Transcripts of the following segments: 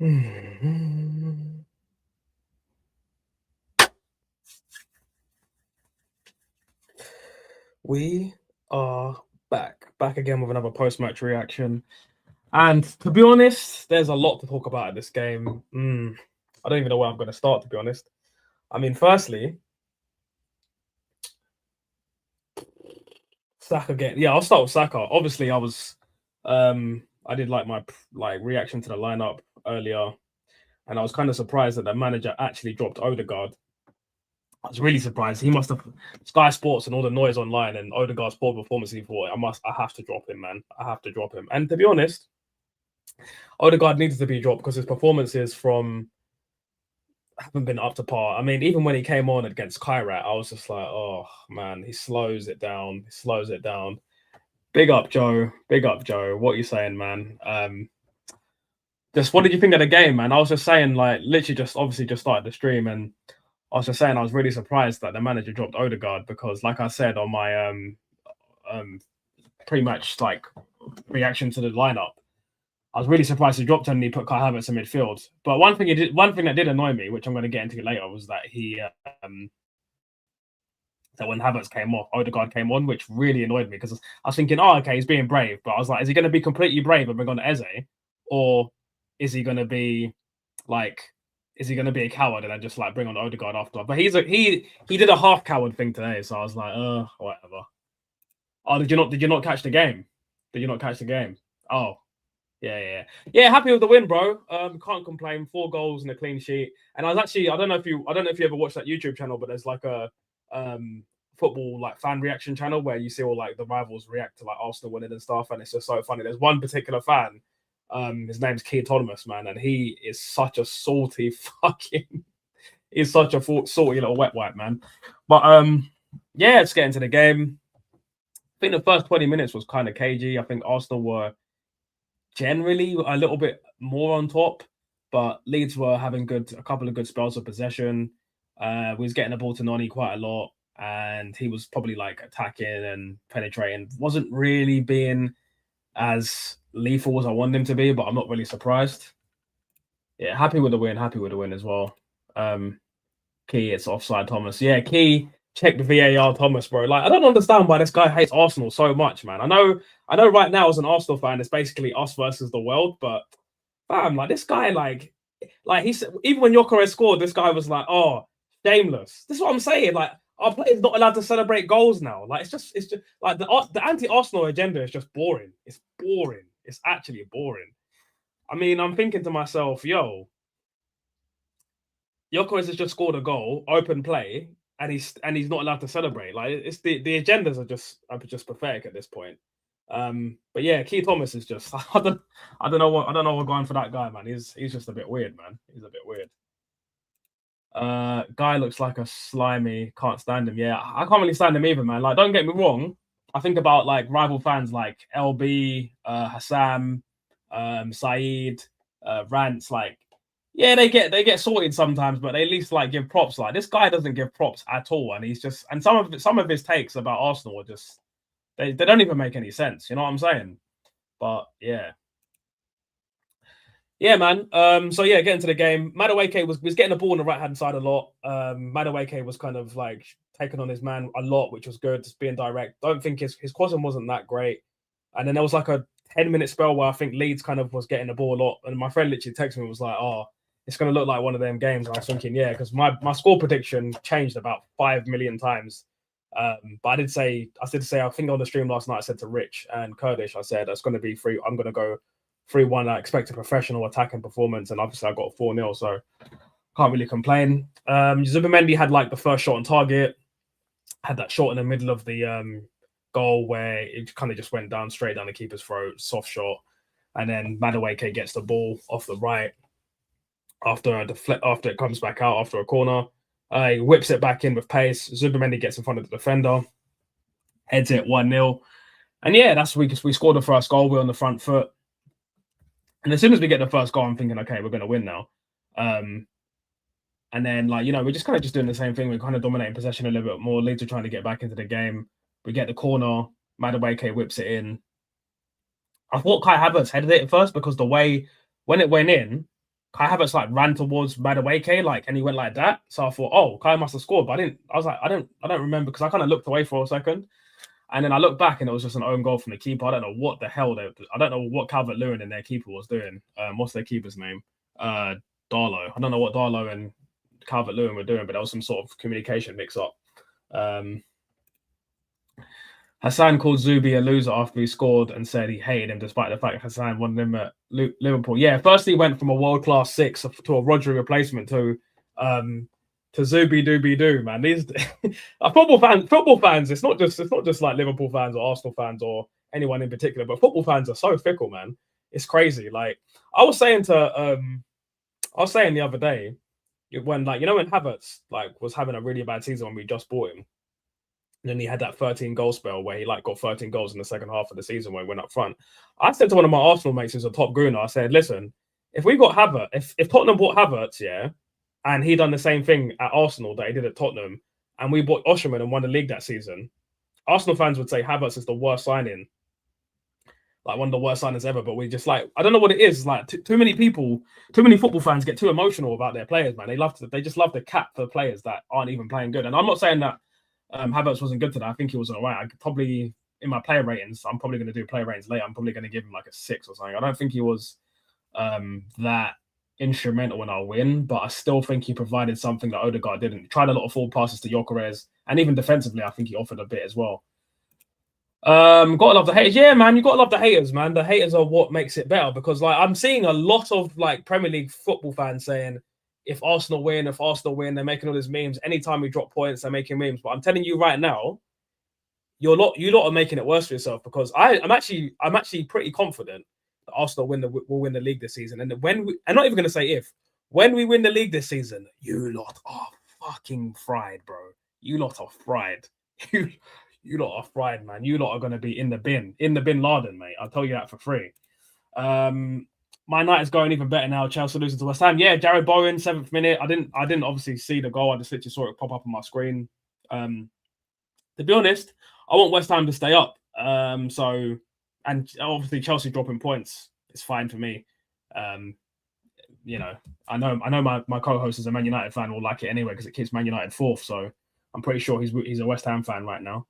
We are back again with another post-match reaction. And to be honest, there's a lot to talk about in this game. I don't even know where I'm going to start, to be honest. I mean, firstly, Saka game. Yeah, I'll start with Saka. Obviously, I did like my reaction to the lineup earlier, and I was kind of surprised that the manager actually dropped Ødegaard. I was really surprised. He must have Sky Sports and all the noise online and Ødegaard's poor performance. He thought, I have to drop him, man. I have to drop him. And to be honest, Ødegaard needed to be dropped because his performances haven't been up to par. I mean, even when he came on against Kairat, I was just like, oh man, he slows it down. He slows it down. Big up, Joe. Big up, Joe. What are you saying, man? Just what did you think of the game, man? I was just saying, like, literally just obviously just started the stream, and I was just saying I was really surprised that the manager dropped Ødegaard because, like I said on my pre-match reaction to the lineup, I was really surprised he dropped him and he put Kai Havertz in midfield. But one thing that did annoy me, which I'm going to get into later, was that that when Havertz came off, Ødegaard came on, which really annoyed me because I was thinking, oh, okay, he's being brave. But I was like, is he going to be completely brave and bring on Eze? Or is he going to be a coward and then just bring on Ødegaard after? But he did a half coward thing today, so I was like, whatever. Oh, did you not catch the game? Did you not catch the game? Oh, yeah. Happy with the win, bro. Can't complain. 4 goals and a clean sheet. And I was actually, I don't know if you ever watched that YouTube channel, but there's like a football fan reaction channel where you see all the rivals react to Arsenal winning and stuff, and it's just so funny. There's one particular fan. His name's Keith Thomas, man, and he is such a salty he's such a salty little wet wipe, man. But yeah, let's get into the game. I think the first 20 minutes was kind of cagey. I think Arsenal were generally a little bit more on top, but Leeds were having a couple of good spells of possession. We was getting the ball to Noni quite a lot, and he was probably attacking and penetrating. Wasn't really being as lethal as I want him to be, but I'm not really surprised. Yeah, happy with the win as well. Key, it's offside, Thomas. Yeah, Key, check the VAR, Thomas, bro. I don't understand why this guy hates Arsenal so much, man. I know right now as an Arsenal fan, it's basically us versus the world, but fam, this guy, he said, even when Gyökeres scored, this guy was like, oh, shameless. This is what I'm saying. Our players not allowed to celebrate goals now. It's just the anti-Arsenal agenda is just boring. It's boring. It's actually boring. I mean, I'm thinking to myself, yo, Gyökeres has just scored a goal, open play, and he's not allowed to celebrate. It's the agendas are just pathetic at this point. But yeah, Keith Thomas is just I don't know what going for that guy, man. He's just a bit weird, man. He's a bit weird. Guy looks like a slimy. Can't stand him. Yeah, I can't really stand him either, man. Don't get me wrong. I think about rival fans like LB, Hassam, Saeed, Rants. Yeah, they get sorted sometimes, but they at least give props. This guy doesn't give props at all, and he's just some of his takes about Arsenal are just they don't even make any sense. You know what I'm saying? But yeah. Yeah, man. So yeah, getting to the game. Madueke was getting the ball on the right hand side a lot. Madueke was kind of taking on his man a lot, which was good. Just being direct. Don't think his crossing wasn't that great. And then there was a 10-minute spell where I think Leeds kind of was getting the ball a lot. And my friend literally texted me and was like, "Oh, it's gonna look like one of them games." And I was thinking, yeah, because my score prediction changed about 5 million times. But I did say, I think on the stream last night, I said to Rich and Kurdish, I said it's gonna be free. I'm gonna go 3-1. I expect a professional attacking performance, and obviously I got 4-0, so can't really complain. Zubimendi had the first shot on target, had that shot in the middle of the goal where it kind of just went straight down the keeper's throat, soft shot, and then Madueke gets the ball off the right after it comes back out after a corner. He whips it back in with pace. Zubimendi gets in front of the defender, heads it 1-0, and yeah, that's we scored the first goal. We're on the front foot. And as soon as we get the first goal, I'm thinking, okay, we're going to win now. And then, we're just kind of doing the same thing. We're kind of dominating possession a little bit more. Leeds are trying to get back into the game. We get the corner. Madueke whips it in. I thought Kai Havertz headed it at first because the way when it went in, Kai Havertz like ran towards Madueke, like, and he went like that. So I thought, oh, Kai must have scored, but I didn't. I was like, I don't remember because I kind of looked away for a second, and then I looked back and it was just an own goal from the keeper. I don't know what the hell I don't know what Calvert-Lewin and their keeper was doing. What's their keeper's name? Darlow. I don't know what Darlow and Calvert-Lewin were doing, but there was some sort of communication mix-up. Hassan called Zubi a loser after he scored and said he hated him despite the fact Hassan wanted him at Liverpool. Yeah, first he went from a world-class 6 to a Rodri replacement to Zubi Dooby Doo, man. These football fans, it's not just like Liverpool fans or Arsenal fans or anyone in particular, but football fans are so fickle, man. It's crazy. Like I was saying the other day, when when Havertz like was having a really bad season when we just bought him. And then he had that 13 goal spell where he like got 13 goals in the second half of the season when he went up front. I said to one of my Arsenal mates who's a top gooner, I said, listen, if we got Havertz, if Tottenham bought Havertz, yeah, and he done the same thing at Arsenal that he did at Tottenham, and we bought Osimhen and won the league that season, Arsenal fans would say Havertz is the worst signing, like one of the worst signings ever. But we just like, I don't know what it is. Like too many football fans get too emotional about their players, man. They just love to cap for players that aren't even playing good. And I'm not saying that Havertz wasn't good today. I think he was all right. I could probably, in my player ratings, I'm probably going to do player ratings later. I'm probably going to give him like a 6 or something. I don't think he was that instrumental in our win, but I still think he provided something that Ødegaard didn't. He tried a lot of forward passes to Gyökeres, and even defensively, I think he offered a bit as well. Gotta love the haters. Yeah, man, you gotta love the haters, man. The haters are what makes it better because like I'm seeing a lot of like Premier League football fans saying, if Arsenal win, they're making all these memes. Anytime we drop points, they're making memes. But I'm telling you right now, you lot are making it worse for yourself because I'm actually pretty confident that Arsenal will win the league this season. And I'm not even going to say when we win the league this season, you lot are fucking fried, bro. You lot are fried. You lot are fried, man. You lot are going to be in the bin Laden, mate. I'll tell you that for free. My night is going even better now. Chelsea losing to West Ham. Yeah, Jared Bowen, 7th minute. I didn't obviously see the goal. I just literally saw it pop up on my screen. To be honest, I want West Ham to stay up. And obviously Chelsea dropping points is fine for me. I know my co-host is a Man United fan will like it anyway because it keeps Man United 4th. So I'm pretty sure he's a West Ham fan right now.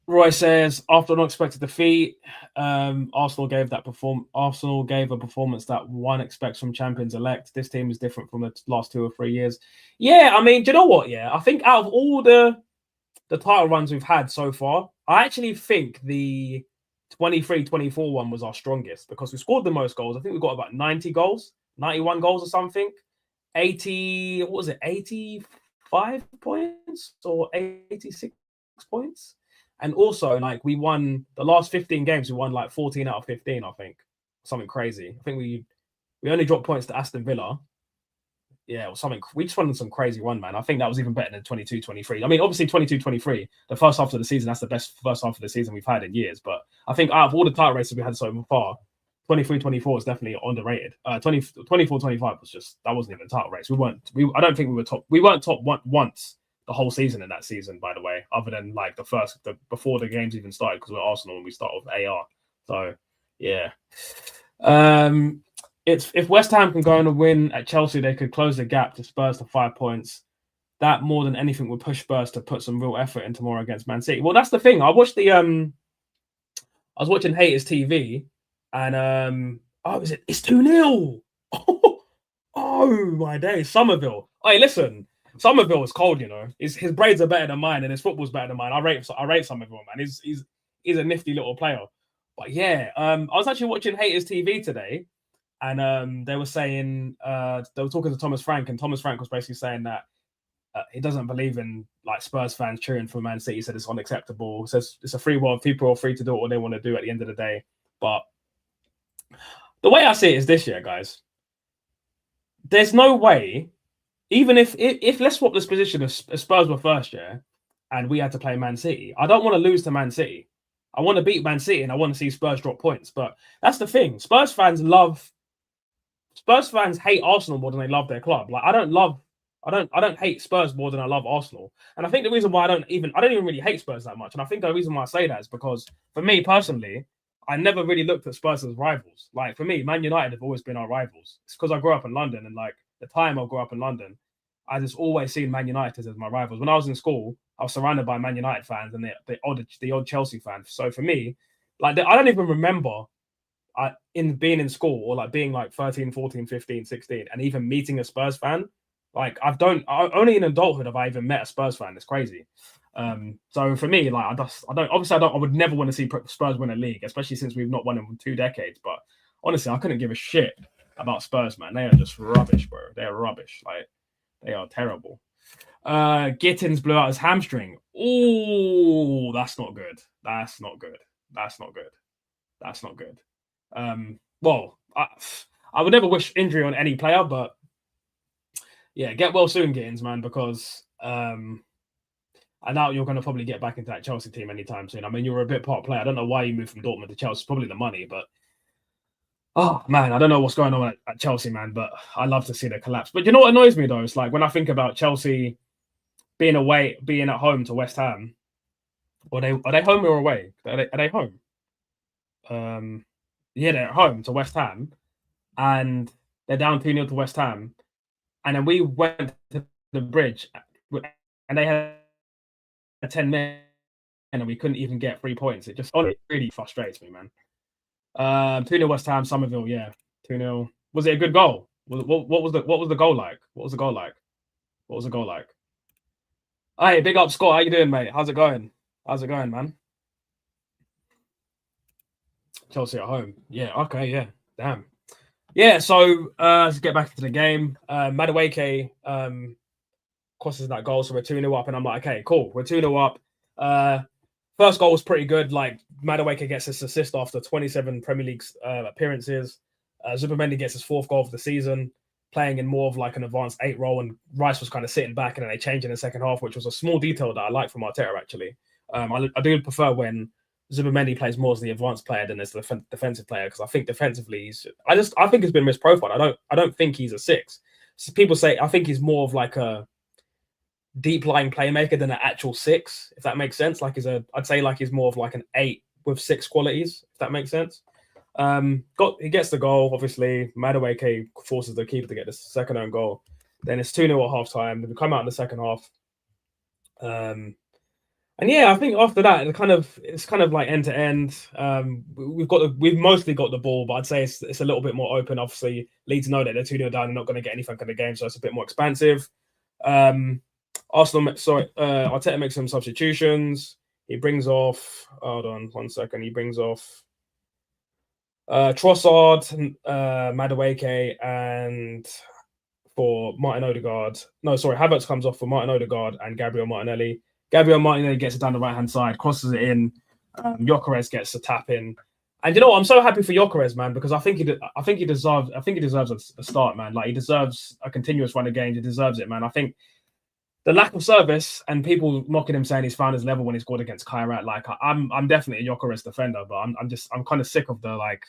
Roy says, after an unexpected defeat, Arsenal gave a performance that one expects from champions-elect. This team is different from the last 2 or 3 years. Yeah, I mean, do you know what? Yeah, I think out of all the title runs we've had so far, I actually think the 23-24 one was our strongest because we scored the most goals. I think we got about 90 goals, 91 goals or something. 85 points or 86 points? And also, like, we won the last 15 games. We won like 14 out of 15, I think. Something crazy. I think we only dropped points to Aston Villa. Yeah, or something. We just won some crazy run, man. I think that was even better than 22-23. I mean, obviously 22-23, the first half of the season, that's the best first half of the season we've had in years. But I think out of all the title races we had so far, 23-24 is definitely underrated. 24-25 was just, that wasn't even a title race. I don't think we were top. We weren't top once the whole season in that season, by the way, other than like before the games even started, because we're Arsenal and we start with AR. So yeah. If West Ham can go on a win at Chelsea, they could close the gap to Spurs to 5 points. That more than anything would push Spurs to put some real effort in tomorrow against Man City. Well, that's the thing. I was watching Haters TV and it's 2-0. Oh my days. Somerville. Hey, listen. Somerville is cold, you know. His braids are better than mine, and his football's better than mine. I rate Somerville, man. He's a nifty little player. But yeah, I was actually watching Haters TV today, and they were saying they were talking to Thomas Frank, and Thomas Frank was basically saying that he doesn't believe in like Spurs fans cheering for Man City. He said it's unacceptable. He says it's a free world. People are free to do what they want to do at the end of the day. But the way I see it is this year, guys. There's no way. Even if let's swap this position as Spurs were first year and we had to play Man City, I don't want to lose to Man City. I want to beat Man City and I want to see Spurs drop points. But that's the thing. Spurs fans hate Arsenal more than they love their club. Like I don't hate Spurs more than I love Arsenal. And I think the reason why I don't even really hate Spurs that much. And I think the reason why I say that is because for me personally, I never really looked at Spurs as rivals. Like for me, Man United have always been our rivals. It's because I grew up in London, and like the time I grew up in London, I just always seen Man United as my rivals. When I was in school, I was surrounded by Man United fans and the odd Chelsea fans. So for me, like I don't even remember in being in school or like being like 13, 14, 15, 16, and even meeting a Spurs fan. Like only in adulthood have I even met a Spurs fan. It's crazy. So for me, like I would never want to see Spurs win a league, especially since we've not won in 2 decades. But honestly, I couldn't give a shit about Spurs, man. They are just rubbish, bro. They are rubbish. Like they are terrible. Gittins blew out his hamstring. Oh, that's not good. That's not good. That's not good. That's not good. Well, I would never wish injury on any player, but yeah, get well soon, Gittins, man, because I know you're going to probably get back into that Chelsea team anytime soon. I mean, you were a bit part player. I don't know why you moved from Dortmund to Chelsea. Probably the money, but oh man, I don't know what's going on at Chelsea, man. But I love to see the collapse. But you know what annoys me though? It's like when I think about Chelsea being at home to West Ham. Are they home or away? Are they home? Yeah, they're at home to West Ham, and they're down 2-0 to West Ham, and then we went to the bridge, and they had 10 men, and we couldn't even get 3 points. It just really frustrates me, man. 2-0 West Ham, Somerville, yeah, 2-0. Was it a good goal? What was the goal like? What was the goal like? What was the goal like? Hey, big up, Scott. How you doing, mate? How's it going? How's it going, man? Chelsea at home. Yeah, okay, yeah. Damn. Yeah, so let's get back into the game. Madueke crosses that goal, so we're 2-0 up, and I'm like, okay, cool. We're 2-0 up. First goal was pretty good. Like, Madueke gets his assist after 27 Premier League appearances. Zubimendi gets his 4th goal of the season, playing in more of like an advanced 8 role, and Rice was kind of sitting back, and then they changed in the second half, which was a small detail that I like from Arteta, actually. I do prefer when Zubimendi plays more as the advanced player than as the defensive player, because I think defensively I think he's been misprofiled. I don't think he's a 6. So people say I think he's more of like a deep lying playmaker than an actual 6, if that makes sense. Like I'd say like he's more of like an 8 with 6 qualities, if that makes sense. He gets the goal, obviously. Madueke forces the keeper to get the second own goal. Then it's 2-0 at half time. Then we come out in the second half. And yeah, I think after that, it's kind of like end to end. We've mostly got the ball, but I'd say it's a little bit more open. Obviously, Leeds know that they're 2-0 down, they're not going to get anything in the game, so it's a bit more expansive. Arteta makes some substitutions. He brings off. Hold on 1 second. He brings off Trossard, Madueke, and for Martin Ødegaard. No, sorry, Havertz comes off for Martin Ødegaard and Gabriel Martinelli. Gabriel Martinelli gets it down the right-hand side, crosses it in. Gyökeres gets a tap in. And you know what? I'm so happy for Gyökeres, man, because I think he deserves a start, man. Like, he deserves a continuous run of games. He deserves it, man. I think the lack of service and people mocking him saying he's found his level when he scored against Kairat, like I'm definitely a Gyökeres defender, but I'm kind of sick of the like,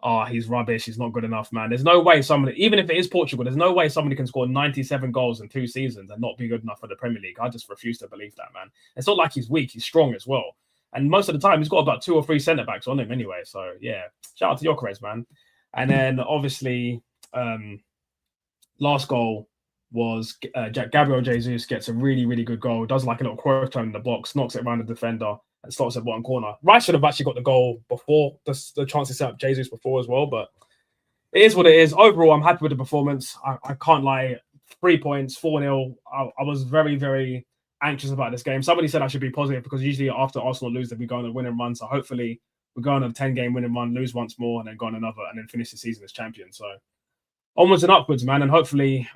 oh, he's rubbish, he's not good enough, man. There's no way somebody, even if it is Portugal, there's no way somebody can score 97 goals in 2 seasons and not be good enough for the Premier League. I just refuse to believe that, man. It's not like he's weak, he's strong as well. And most of the time, he's got about 2 or 3 centre-backs on him anyway. So, yeah, shout out to Gyökeres, man. And then, obviously, last goal was Gabriel Jesus gets a really, really good goal, does like a little quarter turn in the box, knocks it around the defender, and starts at bottom corner. Rice should have actually got the goal before the chance to set up Jesus before as well, but it is what it is. Overall, I'm happy with the performance. I can't lie. 3 points, 4-0. I was very, very anxious about this game. Somebody said I should be positive because usually after Arsenal lose, we go on a winning run. So hopefully we go on a 10-game winning run, lose once more, and then go on another, and then finish the season as champion. So onwards and upwards, man, and hopefully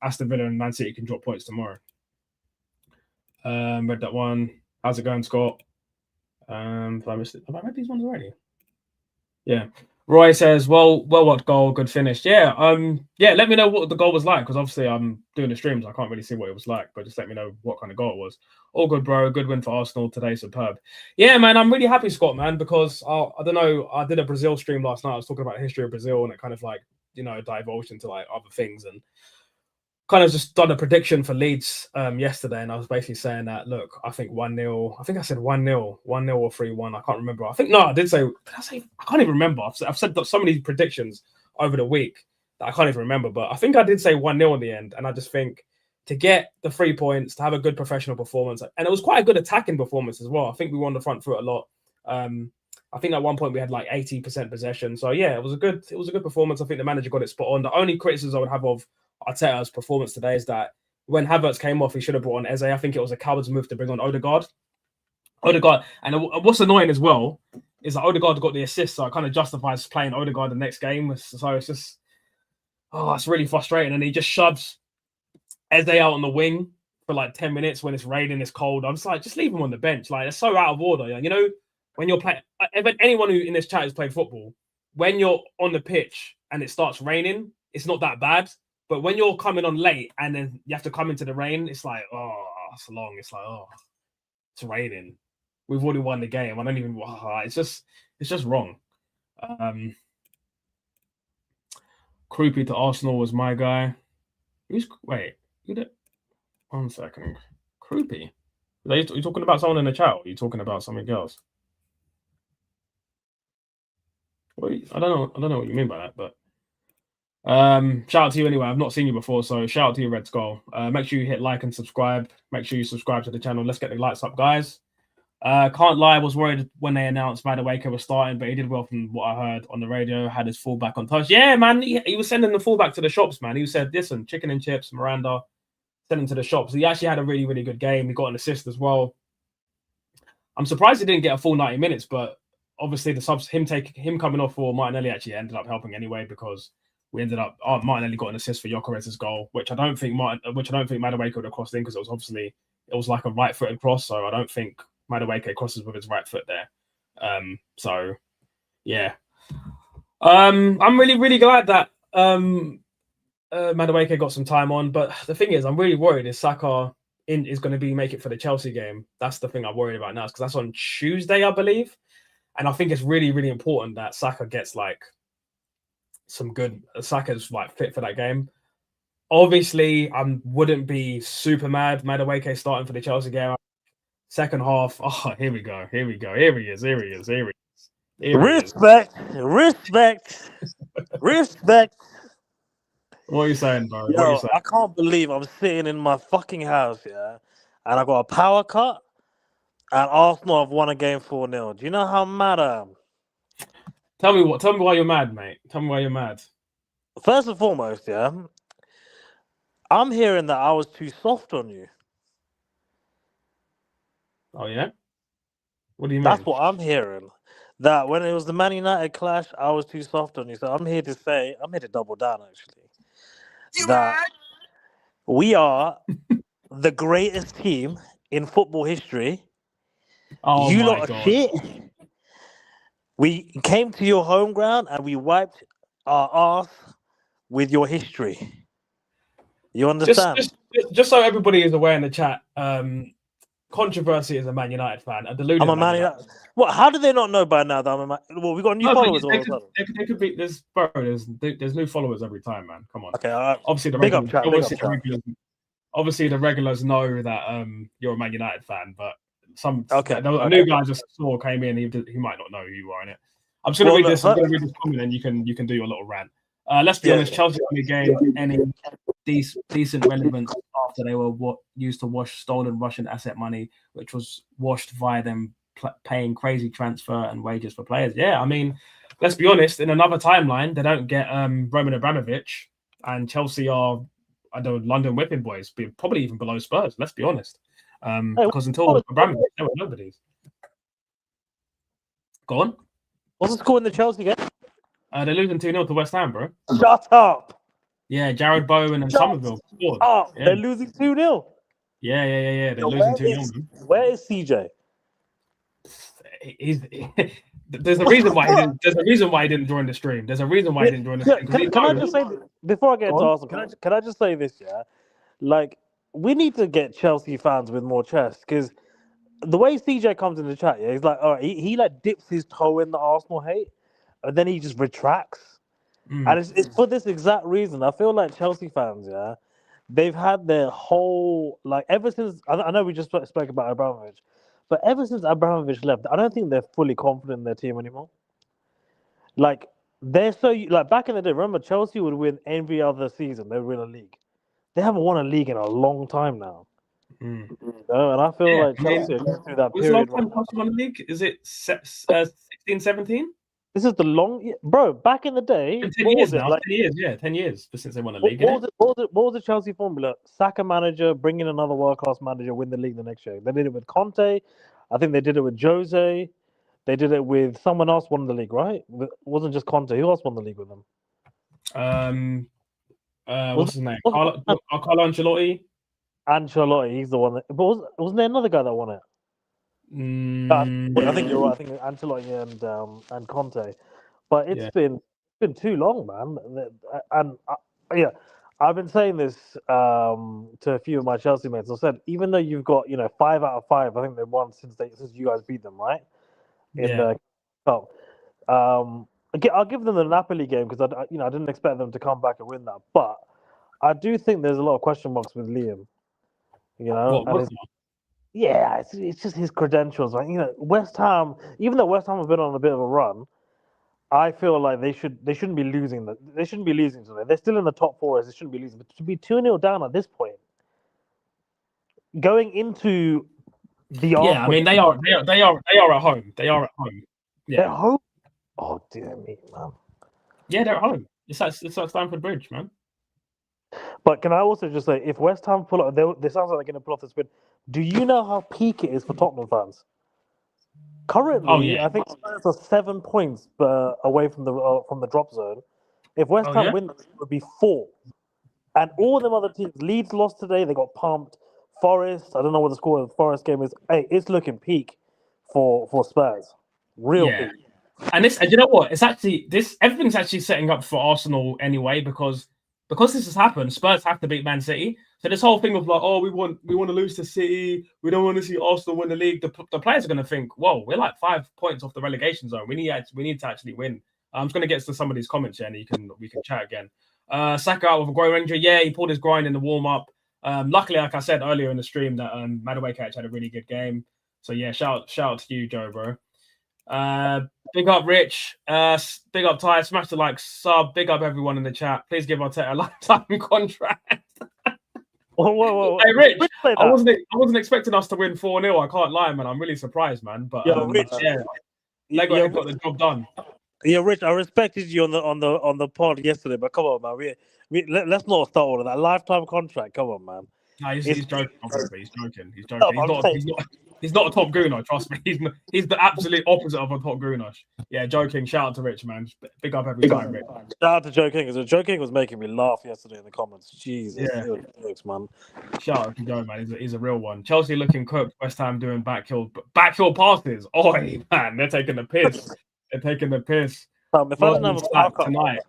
Aston Villa and Man City can drop points tomorrow. Read that one. How's it going, Scott? Have I missed it? Have I read these ones already? Yeah. Roy says, well worked goal, good finish. Yeah, let me know what the goal was like, because obviously I'm doing the streams. I can't really see what it was like, but just let me know what kind of goal it was. All good, bro. Good win for Arsenal today. Superb. Yeah, man, I'm really happy, Scott, man, because I don't know. I did a Brazil stream last night. I was talking about the history of Brazil, and it kind of like, divulged into like other things. And kind of just done a prediction for Leeds yesterday, and I was basically saying that, look, I think 1-0. I think I said 1-0, 1-0 or 3-1. I can't remember. I think I did say. Did I say? I can't even remember. I've said so many predictions over the week that I can't even remember. But I think I did say 1-0 in the end, and I just think to get the 3 points, to have a good professional performance, and it was quite a good attacking performance as well. I think we won the front foot a lot. I think at one point we had like 80% possession. So yeah, it was a good performance. I think the manager got it spot on. The only criticism I would have of Arteta's performance today is that when Havertz came off, he should have brought on Eze. I think it was a coward's move to bring on Ødegaard. And what's annoying as well is that Ødegaard got the assist, so it kind of justifies playing Ødegaard the next game. So it's just, it's really frustrating. And he just shoves Eze out on the wing for like 10 minutes when it's raining, it's cold. I'm just like, just leave him on the bench. Like, it's so out of order. You know, when you're playing, anyone who in this chat has played football, when you're on the pitch and it starts raining, it's not that bad. But when you're coming on late and then you have to come into the rain, it's like, it's long. It's like, it's raining. We've already won the game. I don't even. It's just wrong. Croupy to Arsenal was my guy. One second. Croupy. Are you talking about someone in the chat? Or are you talking about something else? I don't know what you mean by that, but shout out to you anyway. I've not seen you before, so shout out to you, Red Skull. Make sure you hit like and subscribe. Make sure you subscribe to the channel. Let's get the lights up, guys. Can't lie, I was worried when they announced Madueke was starting, but he did well from what I heard on the radio. Had his fullback on touch. Yeah, man, he was sending the fullback to the shops, man. He said, listen, chicken and chips, Miranda, send him to the shops. He actually had a really, really good game. He got an assist as well. I'm surprised he didn't get a full 90 minutes, but obviously the subs, him coming off for Martinelli actually ended up helping anyway, because we ended up Martinelli got an assist for Gyökeres' goal, which I don't think Madueke would have crossed in, because it was like a right-footed cross, so I don't think Madueke crosses with his right foot there. So yeah, I'm really, really glad that Madueke got some time on, but the thing is, I'm really worried is Saka is going to make it for the Chelsea game. That's the thing I'm worried about now, because that's on Tuesday, I believe. And I think it's really, really important that Saka gets like Saka's like fit for that game. Obviously, I wouldn't be super mad Madueke starting for the Chelsea game. Second half, here we go. Here he is. Respect. What are you saying, bro? Yo, I can't believe I'm sitting in my fucking house, yeah, and I got a power cut, and Arsenal have won a game 4-0. Do you know how mad I am? Tell me why you're mad, mate. Tell me why you're mad. First and foremost, yeah, I'm hearing that I was too soft on you. Oh, yeah? What do you mean? That's what I'm hearing. That when it was the Man United clash, I was too soft on you. So I'm here to double down, actually. We are the greatest team in football history. Oh, you my lot God. are shit. We came to your home ground and we wiped our ass with your history. You understand? Just so everybody is aware in the chat, Controversy is a Man United fan. I'm a Man United. What? How do they not know by now that I'm a Man? Well, we got new followers. They could be. There's new followers every time, man. Come on. Okay. Obviously, the regulars know that you're a Man United fan, but a new guy just came in. He might not know who you are in it. I'm just going to read this. I'm going to read this comment, and you can do your little rant. Let's be honest. Chelsea only gained any decent relevance after they were used to wash stolen Russian asset money, which was washed via them paying crazy transfer and wages for players. Yeah, I mean, let's be honest. In another timeline, they don't get Roman Abramovich, and Chelsea are London whipping boys, probably even below Spurs. Let's be honest, because until Abramovich, there were nobodies. Go on. What's the score in the Chelsea game? They're losing 2-0 to West Ham, bro. Shut up. Yeah, Jared Bowen and Somerville scored. Oh, yeah. They're losing 2-0. Yeah. They're losing 2-0. Where is CJ? There's a reason why he didn't join the stream. There's a reason why he didn't join the stream. Can I just say, before I get into Arsenal, can I just say this, yeah? Like, we need to get Chelsea fans with more chest, because the way CJ comes in the chat, yeah, he's like, all right, he like dips his toe in the Arsenal hate, and then he just retracts. And it's for this exact reason. I feel like Chelsea fans, yeah, they've had their whole ever since. I know we just spoke about Abramovich, but ever since Abramovich left, I don't think they're fully confident in their team anymore. Like they're so back in the day. Remember, Chelsea would win every other season. They would win a league. They haven't won a league in a long time now. Mm. And I feel like I mean, Chelsea are going through that was the last period. time Chelsea won the league? Is it 16, 17? This is the bro. Back in the day, 10 years now. 10 years, yeah, 10 years since they won the league. What was the Chelsea formula? Sack a manager, bring in another world-class manager, win the league the next year. They did it with Conte. I think they did it with Jose. They did it with someone else won the league, right? It wasn't just Conte. Who else won the league with them? What's his name? Carlo Ancelotti. Ancelotti, he's the one. But wasn't there another guy that won it? I think you're right. I think Ancelotti and Conte. But it's been too long, man. And yeah, I've been saying this to a few of my Chelsea mates. I said, even though you've got 5 out of 5, I think they've won since you guys beat them, right? In the cup. I'll give them the Napoli game because I didn't expect them to come back and win that. But I do think there's a lot of question marks with Liam. It's just his credentials. Like, West Ham, even though West Ham have been on a bit of a run, I feel like they shouldn't be losing. They shouldn't be losing today. They're still in the top 4, as they shouldn't be losing. But to be 2-0 down at this point, going into the Arsenal, I mean they are at home. They are at home. Yeah. They're home. Oh dear me, man. Yeah, they're at home. It's at Stamford Bridge, man. But can I also just say, if West Ham pull up, they sounds like they're going to pull off the spin. Do you know how peak it is for Tottenham fans? Currently, I think Spurs are 7 points away from the drop zone. If West Ham win, it would be 4. And all them other teams, Leeds lost today. They got pumped. Forest, I don't know what the score of the Forest game is. Hey, it's looking peak for Spurs. Real peak. And you know what? It's actually everything's actually setting up for Arsenal anyway because this has happened. Spurs have to beat Man City. So this whole thing of like, oh, we want to lose to City. We don't want to see Arsenal win the league. The players are going to think, whoa, we're like 5 points off the relegation zone. We need to actually win. I'm just going to get to some of these comments here, and we can chat again. Saka out with a groin injury. Yeah, he pulled his groin in the warm up. Luckily, like I said earlier in the stream, that Madueke had a really good game. So yeah, shout out to you, Joe, bro. Big up Rich, big up Ty, smash the like, sub, big up everyone in the chat. Please give Arteta a lifetime contract. Whoa. Hey Rich, I wasn't expecting us to win 4-0. I can't lie, man. I'm really surprised, man. But Rich, Lego got the job done. Yeah, Rich, I respected you on the pod yesterday, but come on, man. Let's not start all of that lifetime contract. Come on, man. No, he's joking. He's joking. He's not a top gooner. Trust me. He's the absolute opposite of a top gooner. Yeah, joking. Shout out to Rich, man. Big up every time, Rich. Shout out to Joe King. Joe King was making me laugh yesterday in the comments. Jesus, jokes, man. Shout out to Joe, man. He's a real one. Chelsea looking cooked. West Ham doing backhill passes. Oh man, they're taking the piss. If I didn't have a tonight,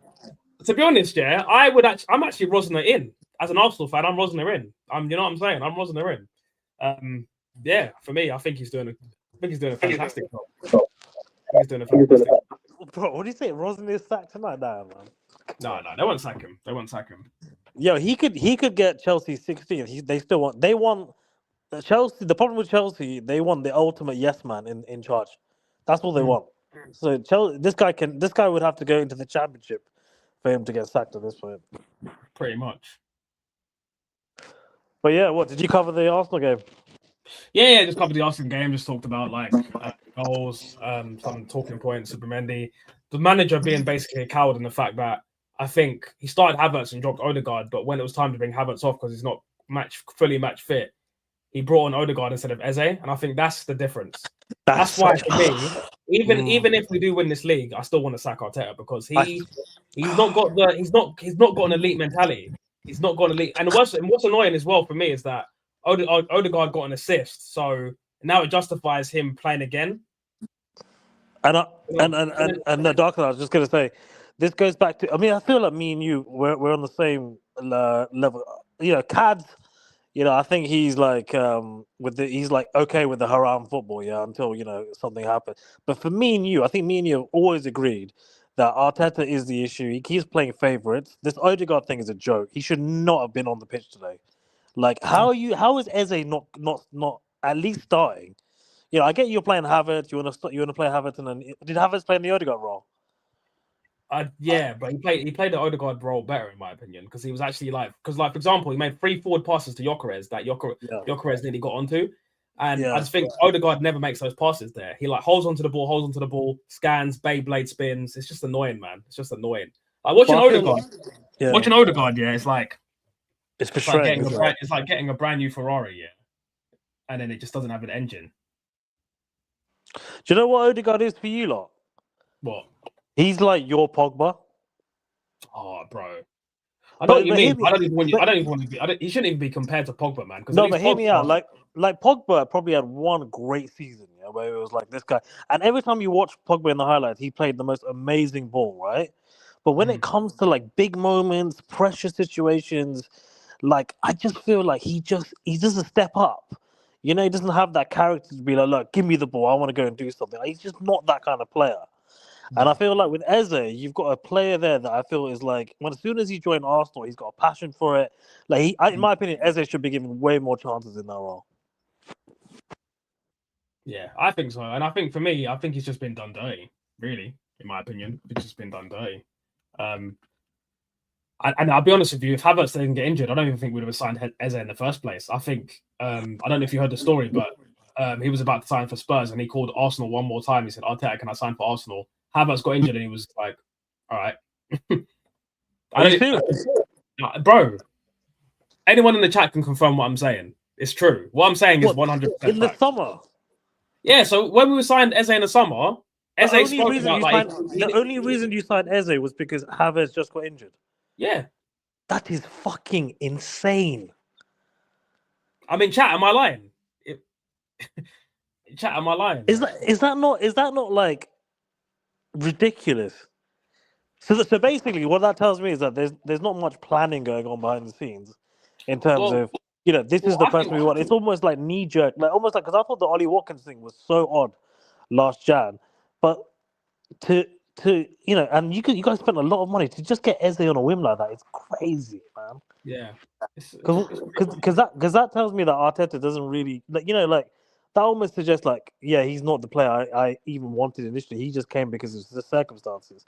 to be honest, I'm actually Rosner in. As an Arsenal fan, I'm Rosner in. You know what I'm saying? I'm Rosner in. For me, I think he's doing a fantastic job. Bro, what do you say? Rosner is sacked tonight, man. No, they won't sack him. Yo, he could get Chelsea 16th. They want Chelsea. The problem with Chelsea, they want the ultimate yes man in charge. That's what they want. So this guy would have to go into the championship for him to get sacked at this point. Pretty much. But yeah, what did you cover the Arsenal game? Yeah, just covered the Arsenal game. Just talked about like goals, some talking points. Supermendi, the manager being basically a coward in the fact that I think he started Havertz and dropped Ødegaard, but when it was time to bring Havertz off because he's not fully match fit, he brought on Ødegaard instead of Eze, and I think that's the difference. That's why for me, even if we do win this league, I still want to sack Arteta because he's not got an elite mentality. He's not got an elite, and what's annoying as well for me is that Ødegaard got an assist, so now it justifies him playing again. And no, Darkside, I was just gonna say, this goes back to. I mean, I feel like me and you, we're on the same level. Cads. I think he's like he's like okay with the haram football, until something happens. But for me and you, I think me and you have always agreed that Arteta is the issue. He keeps playing favourites. This Ødegaard thing is a joke. He should not have been on the pitch today. Like, how is Eze not at least starting? You know, I get you're playing Havertz. You want to play Havertz, and then did Havertz play in the Ødegaard role? Yeah, but he played the Ødegaard role better in my opinion because he was actually for example, he made 3 forward passes to Gyökeres that Gyökeres nearly got onto. And I just think Ødegaard never makes those passes there. He holds onto the ball, scans, Beyblade spins. It's just annoying, man. It's just annoying. Like watching Ødegaard, it's like it's like getting a brand new Ferrari, and then it just doesn't have an engine. Do you know what Ødegaard is for you lot? What? He's like your Pogba. Oh, bro. I don't even want to be. He shouldn't even be compared to Pogba, man. No, but hear me out. Like Pogba probably had one great season, where it was like this guy. And every time you watch Pogba in the highlights, he played the most amazing ball, right? But when it comes to like big moments, pressure situations, like I just feel like he doesn't step up. He doesn't have that character to be like, look, give me the ball. I want to go and do something. Like, he's just not that kind of player. And I feel like with Eze, you've got a player there that I feel is like, as soon as he joined Arsenal, he's got a passion for it. Like, in my opinion, Eze should be given way more chances in that role. Yeah, I think so. And I think for me, I think he's just been done dirty, really, in my opinion. He's just been done dirty. And I'll be honest with you, if Havertz didn't get injured, I don't even think we would have signed Eze in the first place. I think, I don't know if you heard the story, but he was about to sign for Spurs and he called Arsenal one more time. He said, Arteta, can I sign for Arsenal? Havertz got injured and he was like, all right. Bro, anyone in the chat can confirm what I'm saying. It's true. What I'm saying is 100% in the summer. Yeah, so when we signed Eze in the summer, the only reason you signed Eze was because Havertz just got injured. Yeah. That is fucking insane. I mean, chat, am I lying? Chat, am I lying? Is that not like ridiculous? So basically, what that tells me is that there's not much planning going on behind the scenes in terms of this is the person we want. It's almost like knee jerk, because I thought the Ollie Watkins thing was so odd last Jan, but to and you guys spent a lot of money to just get Eze on a whim like that. It's crazy, man. Yeah, because that tells me that Arteta doesn't really that almost suggests he's not the player I even wanted initially. He just came because of the circumstances,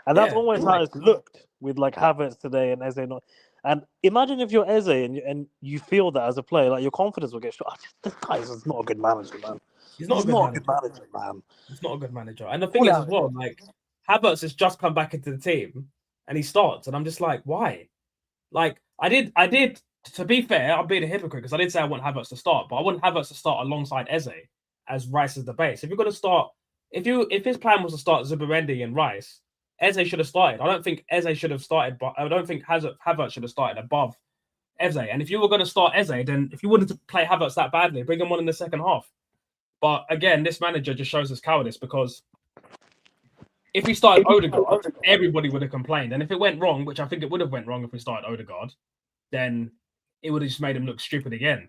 and that's almost how it's looked with Havertz today and Eze not. And imagine if you're Eze and you feel that as a player, like your confidence will get shot. This guy is not a good manager, man. He's not a good manager, man. He's not a good manager. And the thing is as well, Havertz has just come back into the team and he starts, and I'm just like, why? I did. To be fair, I'm being a hypocrite because I did say I want Havertz to start, but I want Havertz to start alongside Eze as Rice as the base. If you're going to start, if his plan was to start Zubimendi and Rice, Eze should have started. I don't think Eze should have started, but I don't think Havertz should have started above Eze. And if you were going to start Eze, then if you wanted to play Havertz that badly, bring him on in the second half. But again, this manager just shows us cowardice because if we started Ødegaard, everybody would have complained. And if it went wrong, which I think it would have went wrong if we started Ødegaard, then it would have just made him look stupid again.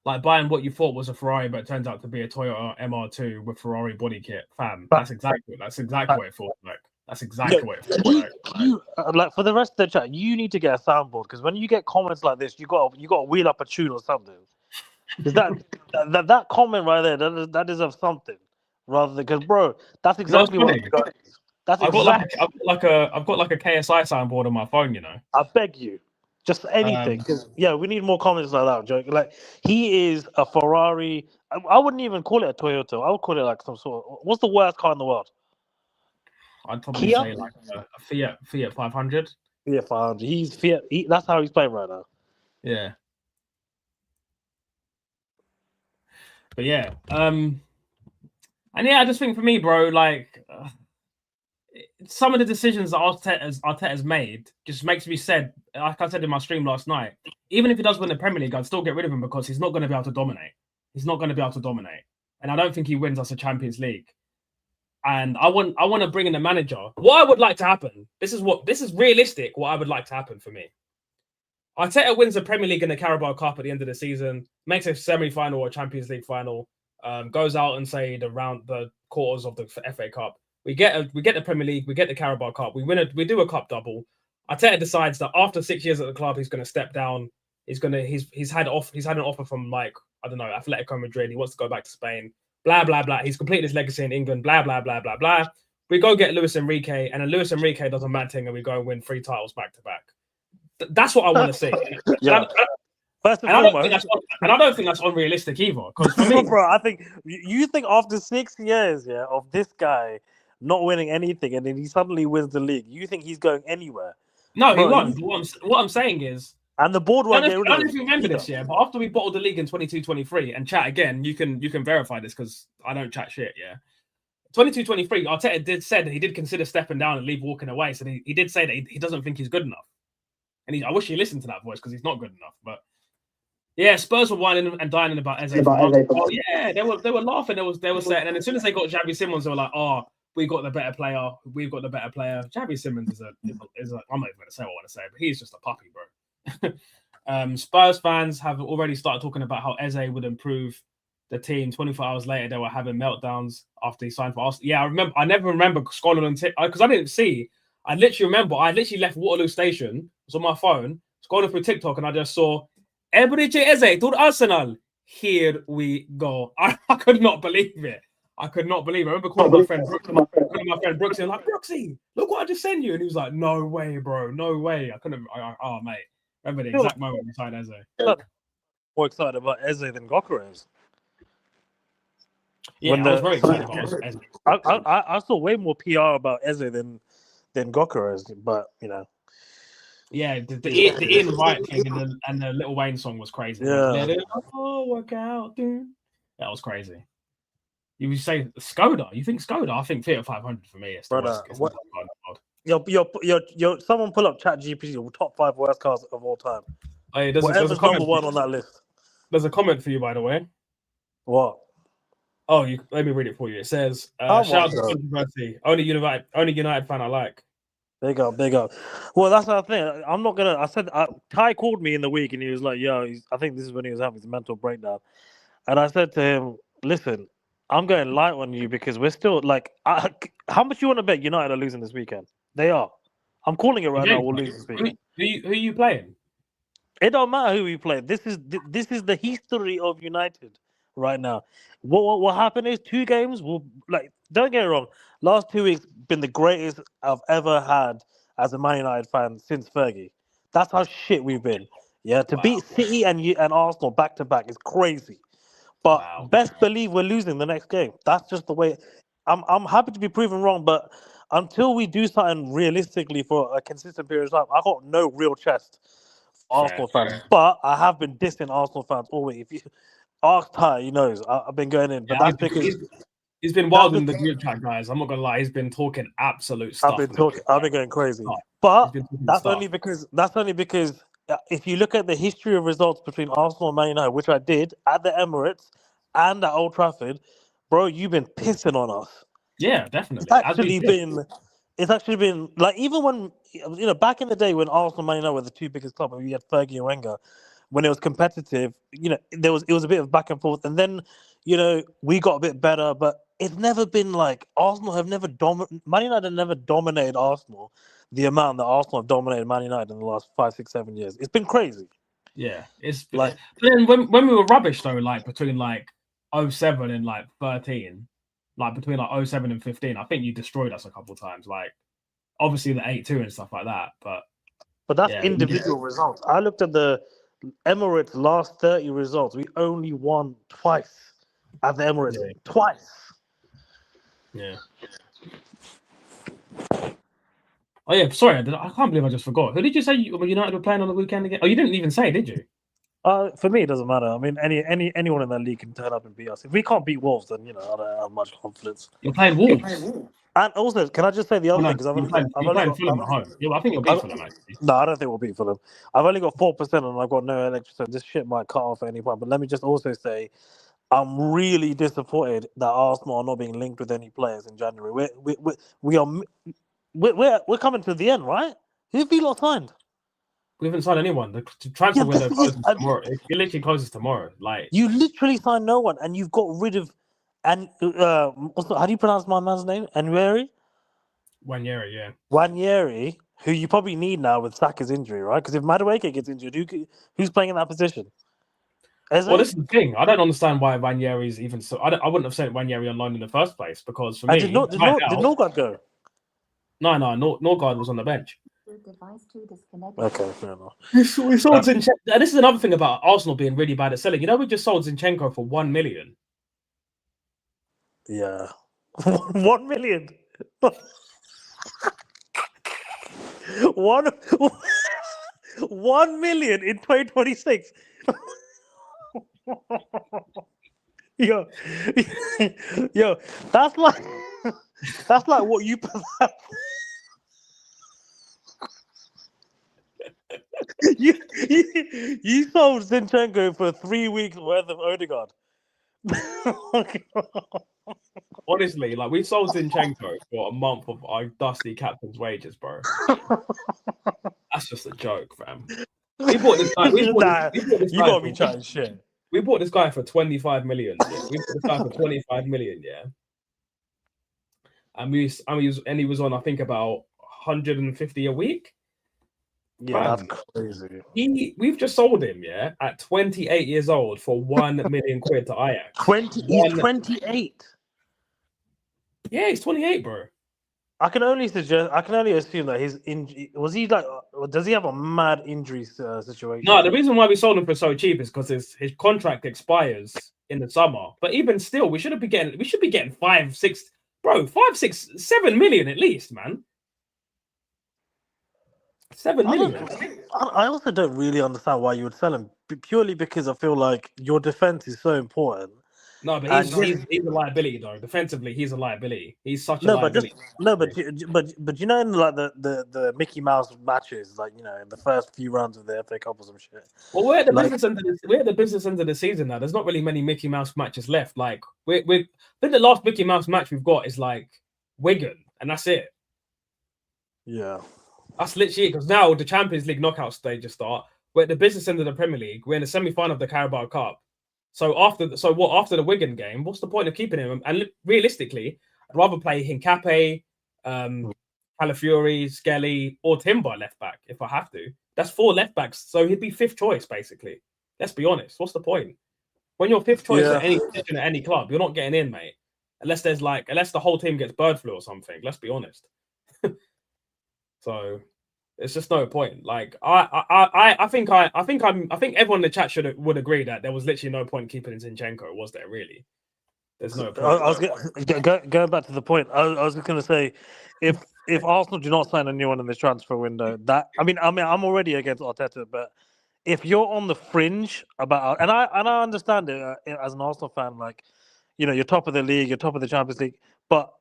Like buying what you thought was a Ferrari, but it turns out to be a Toyota MR2 with Ferrari body kit. Fam, that's exactly what it feels like. That's exactly what it feels like. For the rest of the chat, you need to get a soundboard because when you get comments like this, you got to wheel up a tune or something. Is that comment right there? That deserves something rather than because, bro, that's exactly what it got. I've got like a KSI soundboard on my phone. I beg you. Just anything, because we need more comments like that. Joke. Like he is a Ferrari. I wouldn't even call it a Toyota. I would call it like some sort of. What's the worst car in the world? I'd probably say like a Fiat 500. Fiat 500. He's Fiat. That's how he's playing right now. Yeah. But yeah, I just think for me, bro, some of the decisions that Arteta's made just makes me said, like I said in my stream last night, even if he does win the Premier League, I'd still get rid of him because he's not going to be able to dominate. He's not going to be able to dominate. And I don't think he wins us a Champions League. And I want to bring in a manager. What I would like to happen, this is realistic, what I would like to happen for me. Arteta wins the Premier League and the Carabao Cup at the end of the season, makes a semi-final or Champions League final, goes out and say the quarters of the FA Cup. We get the Premier League, we get the Carabao Cup, we do a cup double. Arteta decides that after 6 years at the club, he's going to step down. He's had an offer from like, I don't know, Atletico Madrid. He wants to go back to Spain. Blah blah blah. He's completed his legacy in England. Blah blah blah blah blah. We go get Luis Enrique, and then Luis Enrique does a mad thing, and we go and win 3 titles back to back. That's what I want to see. Yeah. And I don't think that's unrealistic either. Because for me, bro, I think you think after 6 years, of this guy not winning anything, and then he suddenly wins the league, you think he's going anywhere? No, bro, he won't. What I'm saying is, and the board won't. I don't know if you remember this year, but after we bottled the league in 22-23, and chat again, you can verify this because I don't chat shit. Yeah, 22-23, Arteta said that he did consider stepping down and walking away. So he did say that he doesn't think he's good enough, and I wish he listened to that voice because he's not good enough. But yeah, Spurs were whining and dining about Eze. Oh yeah, they were laughing. They were saying, and as soon as they got Xavi Simons, they were like, "Oh, we got the better player. We've got the better player." Xavi Simons is a I'm not even going to say what I want to say, but he's just a puppy, bro. Spurs fans have already started talking about how Eze would improve the team. 24 hours later, they were having meltdowns after he signed for Arsenal. Yeah, I never remember scrolling on TikTok because I didn't see. I literally left Waterloo Station. It was on my phone, scrolling through TikTok, and I just saw Eberechi Eze to Arsenal. Here we go. I could not believe it. I remember calling my friend Brooks. Brooksy, I'm like, Brooksy, look what I just sent you. And he was like, no way, bro. No way. I couldn't. Oh, mate. Remember the exact moment we signed Eze. More excited about Eze than Gyökeres. Yeah, I was very excited about Eze. I saw way more PR about Eze than Gyökeres, but Yeah, the Ian Wright thing and the Lil Wayne song was crazy. Yeah. Let it all work out, dude. That was crazy. You would say Skoda? You think Skoda? I think Fiat 500 for me. It's Brother, your someone pull up ChatGPT, top 5 worst cars of all time. Hey, there's Whatever's a comment number 1 on that list. There's a comment for you, by the way. What? Oh, let me read it for you. It says, shout out to controversy. Only United fan I like. Big up. Well, that's the thing. I'm not gonna. I said Ty called me in the week and he was like, "Yo, I think this is when he was having his mental breakdown." And I said to him, "Listen, I'm going light on you because we're still like, how much you want to bet United are losing this weekend? They are. I'm calling it right now. We'll lose this weekend. Who are you playing? It don't matter who we play. This is the history of United right now. What happened is 2 games will don't get it wrong. Last 2 weeks been the greatest I've ever had as a Man United fan since Fergie. That's how shit we've been. Yeah, to beat City and Arsenal back to back is crazy. But best believe we're losing the next game. That's just the way. I'm happy to be proven wrong, but until we do something realistically for a consistent period of time, I got no real chest for Arsenal fans. But I have been dissing Arsenal fans all week. If you ask Ty, he knows I've been going in, but that's because he's been wild in the group chat, guys. I'm not gonna lie, he's been talking absolute stuff. I've been going crazy, but that's only because if you look at the history of results between Arsenal and Man United, which I did at the Emirates and at Old Trafford, bro, you've been pissing on us. Yeah, definitely. It's actually been like, even when back in the day when Arsenal and Man United were the 2 biggest clubs, we had Fergie and Wenger. When it was competitive, it was a bit of back and forth, and then we got a bit better, but it's never been like Arsenal have never Man United have never dominated Arsenal the amount that Arsenal have dominated Man United in the last 5, 6, 7 years. It's been crazy. Yeah, it's like. But then when we were rubbish though, like between 07 and 13, between 07 and 15, I think you destroyed us a couple of times. Like obviously the 8-2 and stuff like that, but that's individual results. I looked at the Emirates last 30 results. We only won twice at the Emirates. Yeah. Twice. Yeah. Oh yeah, sorry, I can't believe I just forgot. Who did you say United were playing on the weekend again? Oh, you didn't even say, did you? For me, it doesn't matter. I mean, anyone in that league can turn up and beat us. If we can't beat Wolves, then I don't have much confidence. You're playing Wolves. And also, can I just say the other thing? Because I've playing Fulham at home. Yeah, I think you'll beat Fulham, actually. No, I don't think we'll beat Fulham. I've only got 4% and I've got no electric, so this shit might cut off at any point. But let me just also say, I'm really disappointed that Arsenal are not being linked with any players in January. We're coming to the end, right? Who have you lot signed? We haven't signed anyone. The transfer window closes tomorrow. It literally closes tomorrow. You literally signed no one, and you've got rid of how do you pronounce my man's name? Enweri? Ranieri, yeah. Ranieri, who you probably need now with Saka's injury, right? Because if Madueke gets injured, who's playing in that position? Well, this is the thing. I don't understand why Ranieri's even so. I wouldn't have sent Ranieri on loan in the first place because for me, did Norgard go? No, Norgard was on the bench. Okay, fair enough. We sold Zinchenko. And this is another thing about Arsenal being really bad at selling. You know, we just sold Zinchenko for 1 million. Yeah, 1 million. $1 million in 2026. Yo, that's like what you put out. You sold Zinchenko for 3 weeks worth of Ødegaard. Honestly, like we sold Zinchenko for a month of our dusty captain's wages, bro. That's just a joke, fam. We bought this guy. You gotta be chatting shit. We bought this guy for 25 million. Yeah? We bought this guy for 25 million, yeah. And he was on, I think, about 150 a week. Yeah, that's crazy. We've just sold him, yeah, at 28 years old for 1 million quid to Ajax. He's 28. Yeah, he's 28, bro. I can only assume that his injury does he have a mad injury situation? No, the reason why we sold him for so cheap is because his contract expires in the summer. But even still, we should be getting 5, 6, bro, 5, 6, 7 million at least, man. 7 million. I also don't really understand why you would sell him, purely because I feel like your defense is so important. No, but he's a liability though. Defensively, he's a liability. He's such a liability. But you know, in like the Mickey Mouse matches, like in the first few rounds of the FA Cup or some shit. Well, we're at the business end of the season now. There's not really many Mickey Mouse matches left. Like I think the last Mickey Mouse match we've got is like Wigan, and that's it. Yeah, that's literally it. Because now the Champions League knockout stages start. We're at the business end of the Premier League. We're in the semi-final of the Carabao Cup. So after the Wigan game, what's the point of keeping him? And realistically, I'd rather play Hincapié, Calafiori, Skelly, or Timber left back if I have to. That's 4 left backs, so he'd be 5th choice basically. Let's be honest. What's the point? When you're 5th choice at any position at any club, you're not getting in, mate. Unless the whole team gets bird flu or something. Let's be honest. So it's just no point. Like I think everyone in the chat would agree that there was literally no point keeping Zinchenko, was there really? There's no point. I was going back to the point. I was just going to say, if Arsenal do not sign a new one in this transfer window, I'm already against Arteta, but if you're on the fringe about, and I understand it as an Arsenal fan, like you're top of the league, you're top of the Champions League, but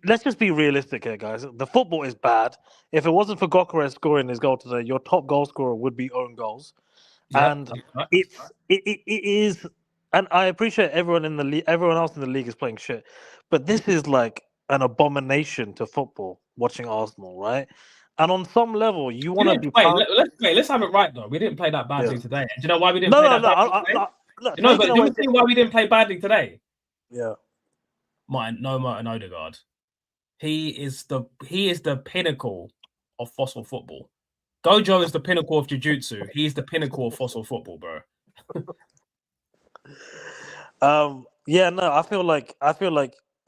let's just be realistic here, guys. The football is bad. If it wasn't for Gyökeres scoring his goal today, your top goal scorer would be own goals. Yeah, and it is. And I appreciate everyone else in the league is playing shit, but this is like an abomination to football. Watching Arsenal, right? And on some level, you want to be. Let's have it right though. We didn't play that badly today. Do you know why we didn't play that badly? No, but do you see why we didn't play badly today? Yeah. Martin Ødegaard. He is the pinnacle of fossil football. Gojo is the pinnacle of jiu-jitsu. He's the pinnacle of fossil football, bro. I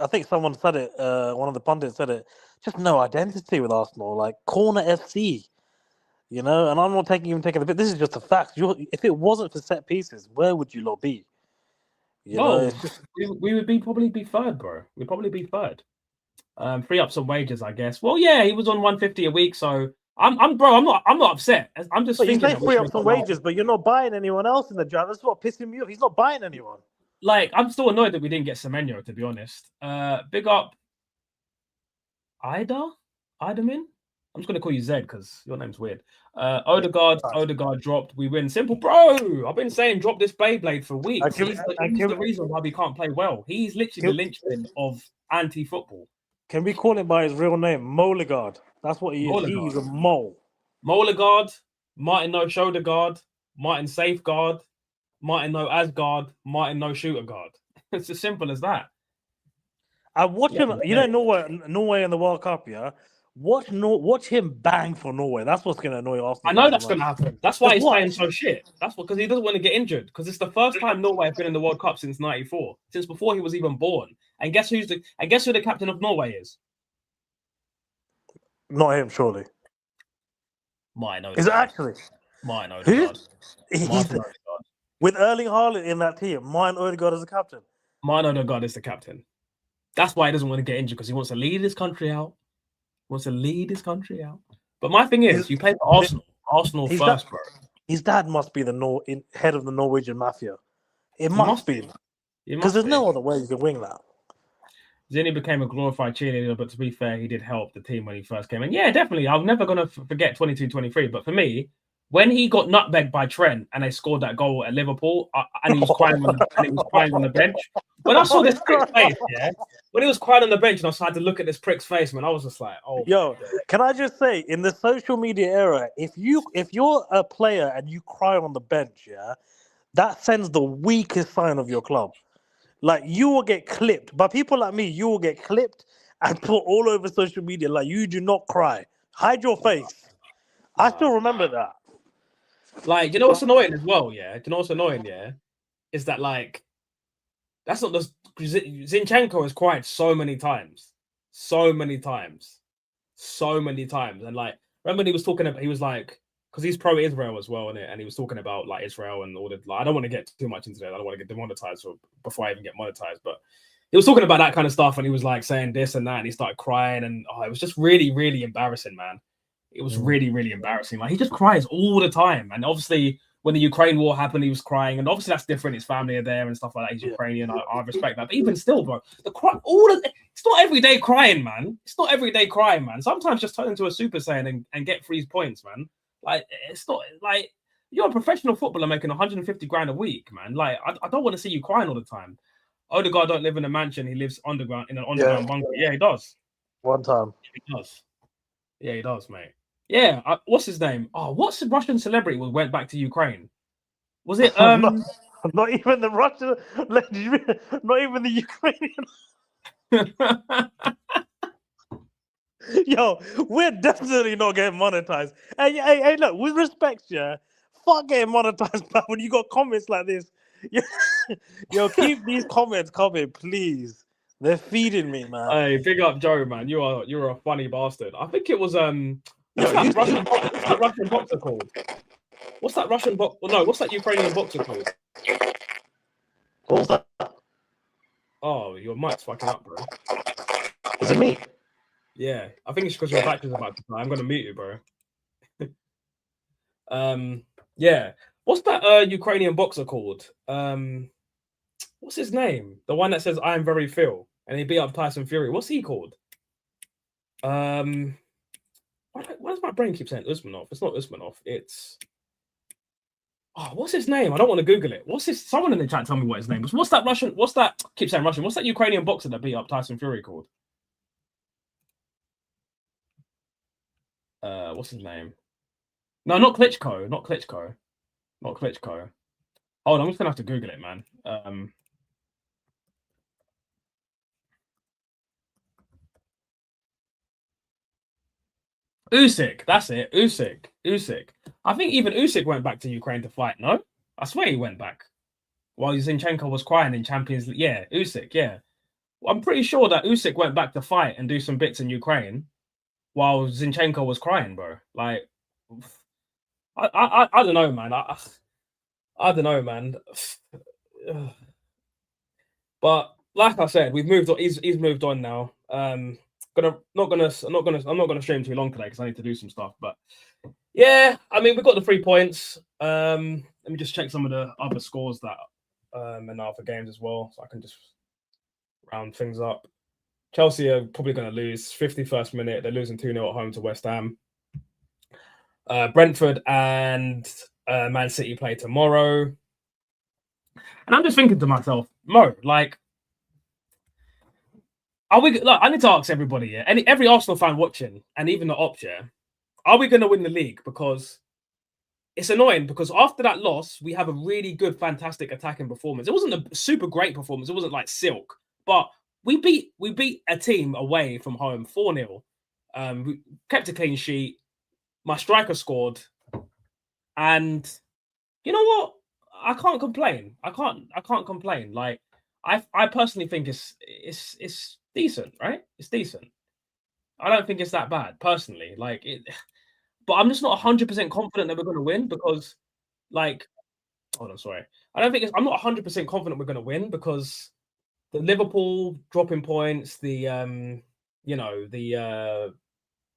think someone said it, one of the pundits said it, just no identity with Arsenal, like corner FC. And I'm not taking the bit. This is just a fact. If it wasn't for set pieces, where would you lot be? We would probably be 3rd, bro. We'd probably be 3rd. Free up some wages, I guess. Well, yeah, he was on 150 a week, so I'm not upset. I'm just thinking. You say free up some wages, but you're not buying anyone else in the draft. That's what pissing me off. He's not buying anyone. Like, I'm still annoyed that we didn't get Semenyo, to be honest. Big up Idamin. I'm just gonna call you Zed because your name's weird. Ødegaard dropped. We win. Simple, bro. I've been saying drop this Beyblade for weeks. He's the reason why we can't play well. He's literally the linchpin of anti-football. Can we call him by his real name, Ødegaard? That's what he is. He's a mole. Ødegaard, Martin no shoulder guard, Martin safeguard, Martin no Asgard, Martin no shooter guard. It's as simple as that. I watch him. You know, Norway in the World Cup. Yeah, watch him bang for Norway. That's what's going to annoy Arsenal. I know that's going to happen. That's why he's playing so shit. That's because he doesn't want to get injured. Because it's the first time Norway have been in the World Cup since '94, since before he was even born. And guess who the captain of Norway is? Not him, surely. Martin Ødegaard. Is it actually Martin Ødegaard? With Erling Haaland in that team, Martin Ødegaard is the captain. Martin Ødegaard is the captain. That's why he doesn't want to get injured, because he wants to lead his country out. But my thing is, you play for Arsenal first, bro. His dad must be the head of the Norwegian mafia. It must be. Because there's no other way you can wing that. Zinni became a glorified cheerleader, but to be fair, he did help the team when he first came in. Yeah, definitely. I'm never going to forget 22-23. But for me, when he got nutmegged by Trent and they scored that goal at Liverpool, and he was crying on the bench. When I saw this prick's face, when he was crying on the bench, and I had to look at this prick's face, man, I was just like, oh. Yo, can I just say, in the social media era, if you're a player and you cry on the bench, that sends the weakest sign of your club. Like, you will get clipped. By people like me, you will get clipped and put all over social media. Like, you do not cry. Hide your face. I still remember that. Like, you know what's annoying as well, yeah? Do you know what's annoying, yeah? Is that, like, that's not the... Zinchenko has cried so many times. And, like, remember when he was talking about... He was like... Because he's pro-Israel as well, and he was talking about like Israel and all the. Like, I don't want to get too much into that. I don't want to get demonetized before I even get monetized. But he was talking about that kind of stuff, and he was like saying this and that, and he started crying, and it was just really, really embarrassing, man. It was really, really embarrassing. Like, he just cries all the time, and obviously when the Ukraine war happened, he was crying, and obviously that's different. His family are there and stuff like that. He's Ukrainian. I respect that, but even still, bro, it's not everyday crying, man. Sometimes just turn into a Super Saiyan and get 3 points, man. Like, it's not like you're a professional footballer making 150 grand a week, man. Like, I don't want to see you crying all the time. Ødegaard don't live in a mansion; he lives underground in an underground bunker. Yeah, he does. One time, he does. Yeah, he does, mate. Yeah, what's his name? Oh, what's the Russian celebrity who went back to Ukraine? Was it not even the Russian? Not even the Ukrainian. Yo, we're definitely not getting monetized. Hey, look, with respect, fuck getting monetized, but when you got comments like this, yo, keep these comments coming, please. They're feeding me, man. Hey, big up Joe, man. You're a funny bastard. I think it was what's that Russian boxer called? What's that Russian what's that Ukrainian boxer called? What was that? Oh, your mic's fucking up, bro. Is it me? Yeah, I think it's because your battery's about to die. I'm gonna mute you, bro. Yeah. What's that Ukrainian boxer called? What's his name? The one that says "I am very Phil" and he beat up Tyson Fury. What's he called? Why does my brain keep saying Usmanov? It's not Usmanov. It's what's his name? I don't want to Google it. Someone in the chat tell me what his name is. What's that keep saying Russian? What's that Ukrainian boxer that beat up Tyson Fury called? What's his name? No, not Klitschko. Hold on, I'm just gonna have to Google it, man. Usyk, that's it. Usyk. I think even Usyk went back to Ukraine to fight. No, I swear he went back while Zinchenko was crying in Champions League. Yeah, Usyk. Yeah, well, I'm pretty sure that Usyk went back to fight and do some bits in Ukraine while Zinchenko was crying, bro. Like, I don't know, man. I don't know, man. But like I said, we've moved on. He's moved on now. I'm not gonna stream too long today because I need to do some stuff. But yeah, I mean, we got the 3 points. Let me just check some of the other scores that and other games as well, so I can just round things up. Chelsea are probably going to lose. 51st minute, they're losing 2-0 at home to West Ham. Brentford and Man City play tomorrow. And I'm just thinking to myself, Mo, like, are we? Like, I need to ask everybody, every Arsenal fan watching, and even the ops, are we going to win the league? Because it's annoying. Because after that loss, we have a really good, fantastic attacking performance. It wasn't a super great performance. It wasn't like silk, but we beat a team away from home 4-0. We kept a clean sheet. My striker scored, and you know what? I can't complain. I can't complain. Like I personally think it's decent, right? It's decent. I don't think it's that bad personally. Like it, but I'm just not 100% confident that we're going to win because, like, hold on, sorry. I'm not 100% confident we're going to win because the Liverpool dropping points, the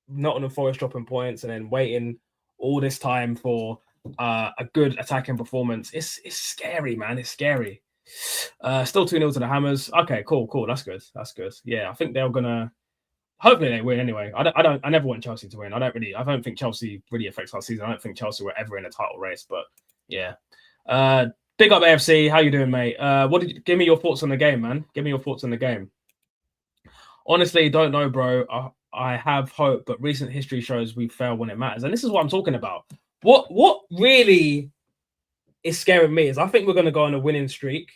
Nottingham Forest dropping points, and then waiting all this time for a good attacking performance. It's scary, man. It's scary. Still 2-0 to the Hammers. Okay, cool. That's good. Yeah, I think they're gonna. Hopefully they win anyway. I never want Chelsea to win. I don't think Chelsea really affects our season. I don't think Chelsea were ever in a title race. But yeah. Big up AFC. How you doing, mate? Give me your thoughts on the game, man. Give me your thoughts on the game. Honestly, don't know, bro. I have hope, but recent history shows we fail when it matters. And this is what I'm talking about. What really is scaring me is I think we're going to go on a winning streak,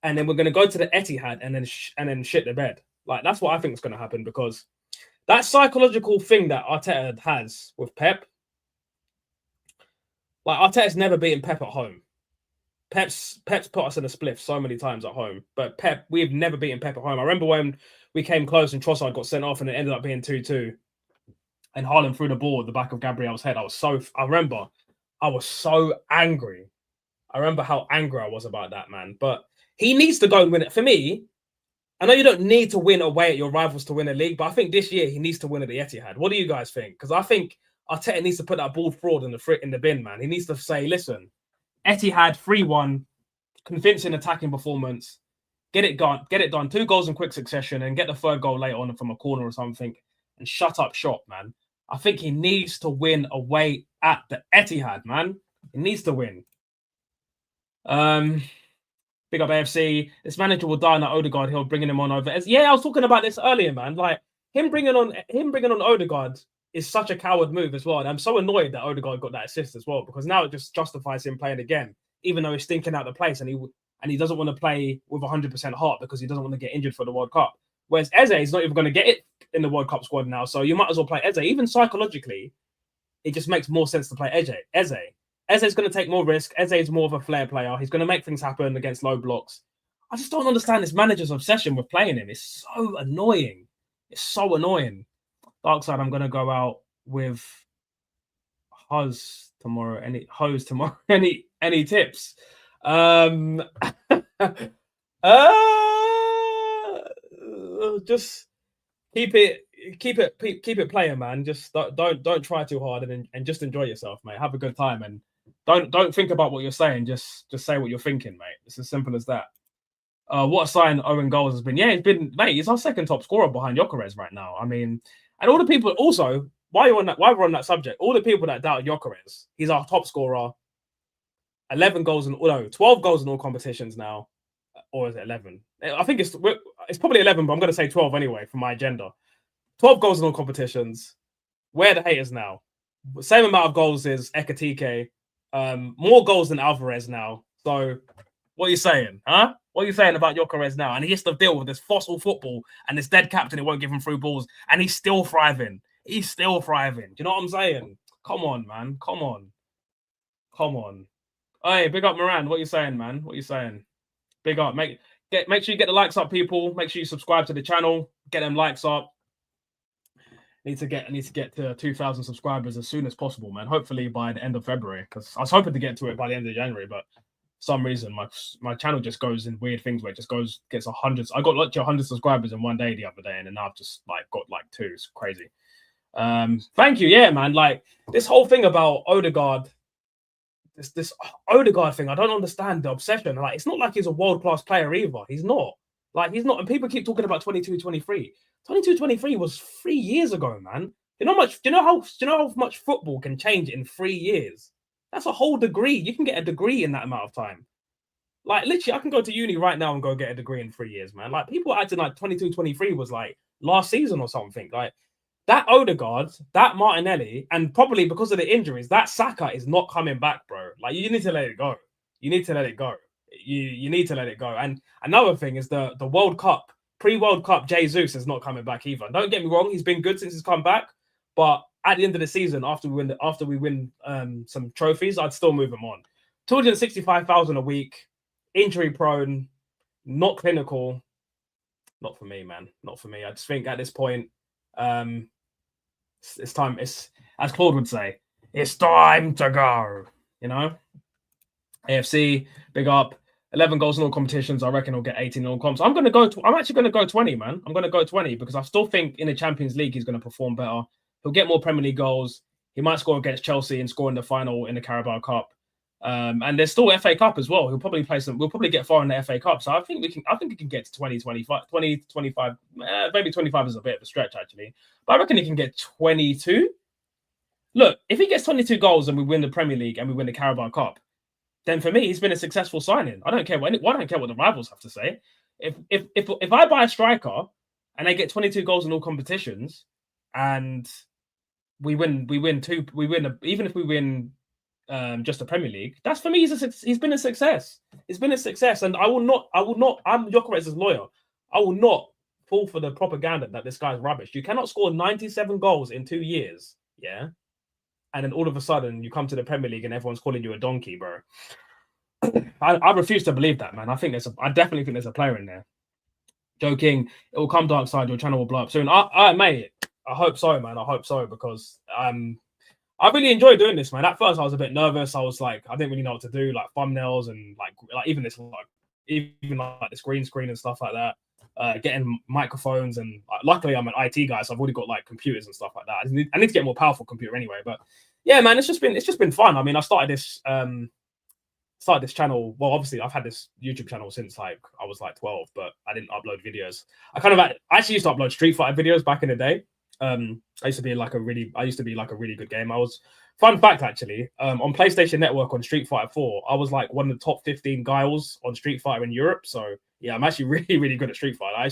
and then we're going to go to the Etihad and then shit the bed. Like, that's what I think is going to happen, because that psychological thing that Arteta has with Pep, like, Arteta's never beaten Pep at home. Pep's put us in a spliff so many times at home, but we've never beaten Pep at home. I remember when we came close and Trossard got sent off and it ended up being 2-2, and Haaland threw the ball at the back of Gabriel's head. I remember I was so angry. I remember how angry I was about that, man. But he needs to go and win it. For me, I know you don't need to win away at your rivals to win a league, but I think this year he needs to win at the Etihad. What do you guys think? Because I think Arteta needs to put that ball fraud in the bin, man. He needs to say, listen, Etihad 3-1, convincing attacking performance, get it done. 2 goals in quick succession, and get the third goal later on from a corner or something, and shut up shop, man. I think he needs to win away at the Etihad, man. He needs to win. Big up AFC. This manager will die on that Ødegaard hill, bringing him on over. Yeah, I was talking about this earlier, man. Like him bringing on Ødegaard is such a coward move as well. And I'm so annoyed that Ødegaard got that assist as well, because now it just justifies him playing again, even though he's stinking out the place and he doesn't want to play with 100% heart because he doesn't want to get injured for the World Cup. Whereas Eze is not even going to get it in the World Cup squad now, so you might as well play Eze. Even psychologically, it just makes more sense to play Eze. Eze's going to take more risk. Eze is more of a flair player. He's going to make things happen against low blocks. I just don't understand this manager's obsession with playing him. It's so annoying. Darkside, I'm going to go out with Hose tomorrow. Any tips? Just keep it playing, man. Just don't try too hard and just enjoy yourself, mate. Have a good time and don't think about what you're saying. Just say what you're thinking, mate. It's as simple as that. What a sign Owen Goals has been. Yeah, he's our second top scorer behind Gyökeres right now. I mean, and all the people also, while we're on that subject, all the people that doubt Gyökeres, he's our top scorer. 12 goals in all competitions now. Or is it 11? I think it's probably 11, but I'm going to say 12 anyway for my agenda. 12 goals in all competitions. Where the haters now? Same amount of goals as Ekatike. More goals than Alvarez now. So, what are you saying, huh? What are you saying about Gyökeres now? And he has to deal with this fossil football and this dead captain who won't give him through balls, and he's still thriving. Do you know what I'm saying? Come on, man. Come on. Hey, big up Moran. What are you saying, man? What are you saying? Big up. Make sure you get the likes up, people. Make sure you subscribe to the channel. Get them likes up. I need to get to 2,000 subscribers as soon as possible, man. Hopefully by the end of February, because I was hoping to get to it by the end of January, but for some reason my channel just goes in weird things where it just gets 100. I got like 100 subscribers in one day the other day, and then I've just got 2. It's crazy. Thank you. Yeah, man. Like this whole thing about Ødegaard. This Ødegaard thing, I don't understand the obsession. Like, it's not like he's a world-class player either. He's not. And people keep talking about 22-23. 22-23 was 3 years ago, man. Do you know how much football can change in 3 years? That's a whole degree. You can get a degree in that amount of time. Like, literally, I can go to uni right now and go get a degree in 3 years, man. Like, people acting like 22-23 was like last season or something. Like, that Ødegaard, that Martinelli, and probably because of the injuries, that Saka is not coming back, bro. Like, you need to let it go. You need to let it go. And another thing is the World Cup pre-World Cup, Jesus is not coming back either. Don't get me wrong, he's been good since he's come back, but at the end of the season, after we win some trophies, I'd still move him on. 265,000 a week, injury prone, not clinical. Not for me, man. Not for me. I just think at this point, it's time. It's, as Claude would say, it's time to go. You know, AFC, big up. 11 goals in all competitions. I reckon he'll get 18 in all comps. I'm actually going to go 20, man. I'm going to go 20 because I still think in the Champions League he's going to perform better. He'll get more Premier League goals. He might score against Chelsea and score in the final in the Carabao Cup. And there's still FA Cup as well. He'll probably play some. We'll probably get far in the FA Cup. So I think we can get to 20, 25, 20, 25. Maybe 25 is a bit of a stretch actually, but I reckon he can get 22. Look, if he gets 22 goals and we win the Premier League and we win the Carabao Cup, then for me he's been a successful signing. I don't care what the rivals have to say. If I buy a striker and they get 22 goals in all competitions and even if we win just the Premier League, that's for me. He's been a success. It's been a success, and I will not. I'm Gyökeres' lawyer. I will not fall for the propaganda that this guy's rubbish. You cannot score 97 goals in 2 years, yeah, and then all of a sudden you come to the Premier League and everyone's calling you a donkey, bro. I refuse to believe that, man. I definitely think there's a player in there. Joking. It will come Darkside. Your channel will blow up soon. Mate, I hope so, man. I hope so because I really enjoy doing this, man. At first, I was a bit nervous. I was like, I didn't really know what to do, like thumbnails and like even this green screen and stuff like that. Getting microphones and luckily I'm an IT guy, so I've already got like computers and stuff like that. I need to get a more powerful computer anyway. But yeah, man, it's just been fun. I mean, I started this channel. Well, obviously, I've had this YouTube channel since like I was like 12, but I didn't upload videos. I actually used to upload Street Fighter videos back in the day. I used to be like a really good game. Fun fact actually, on PlayStation Network on Street Fighter 4, I was like one of the top 15 guiles on Street Fighter in Europe. So yeah, I'm actually really, really good at Street Fighter. I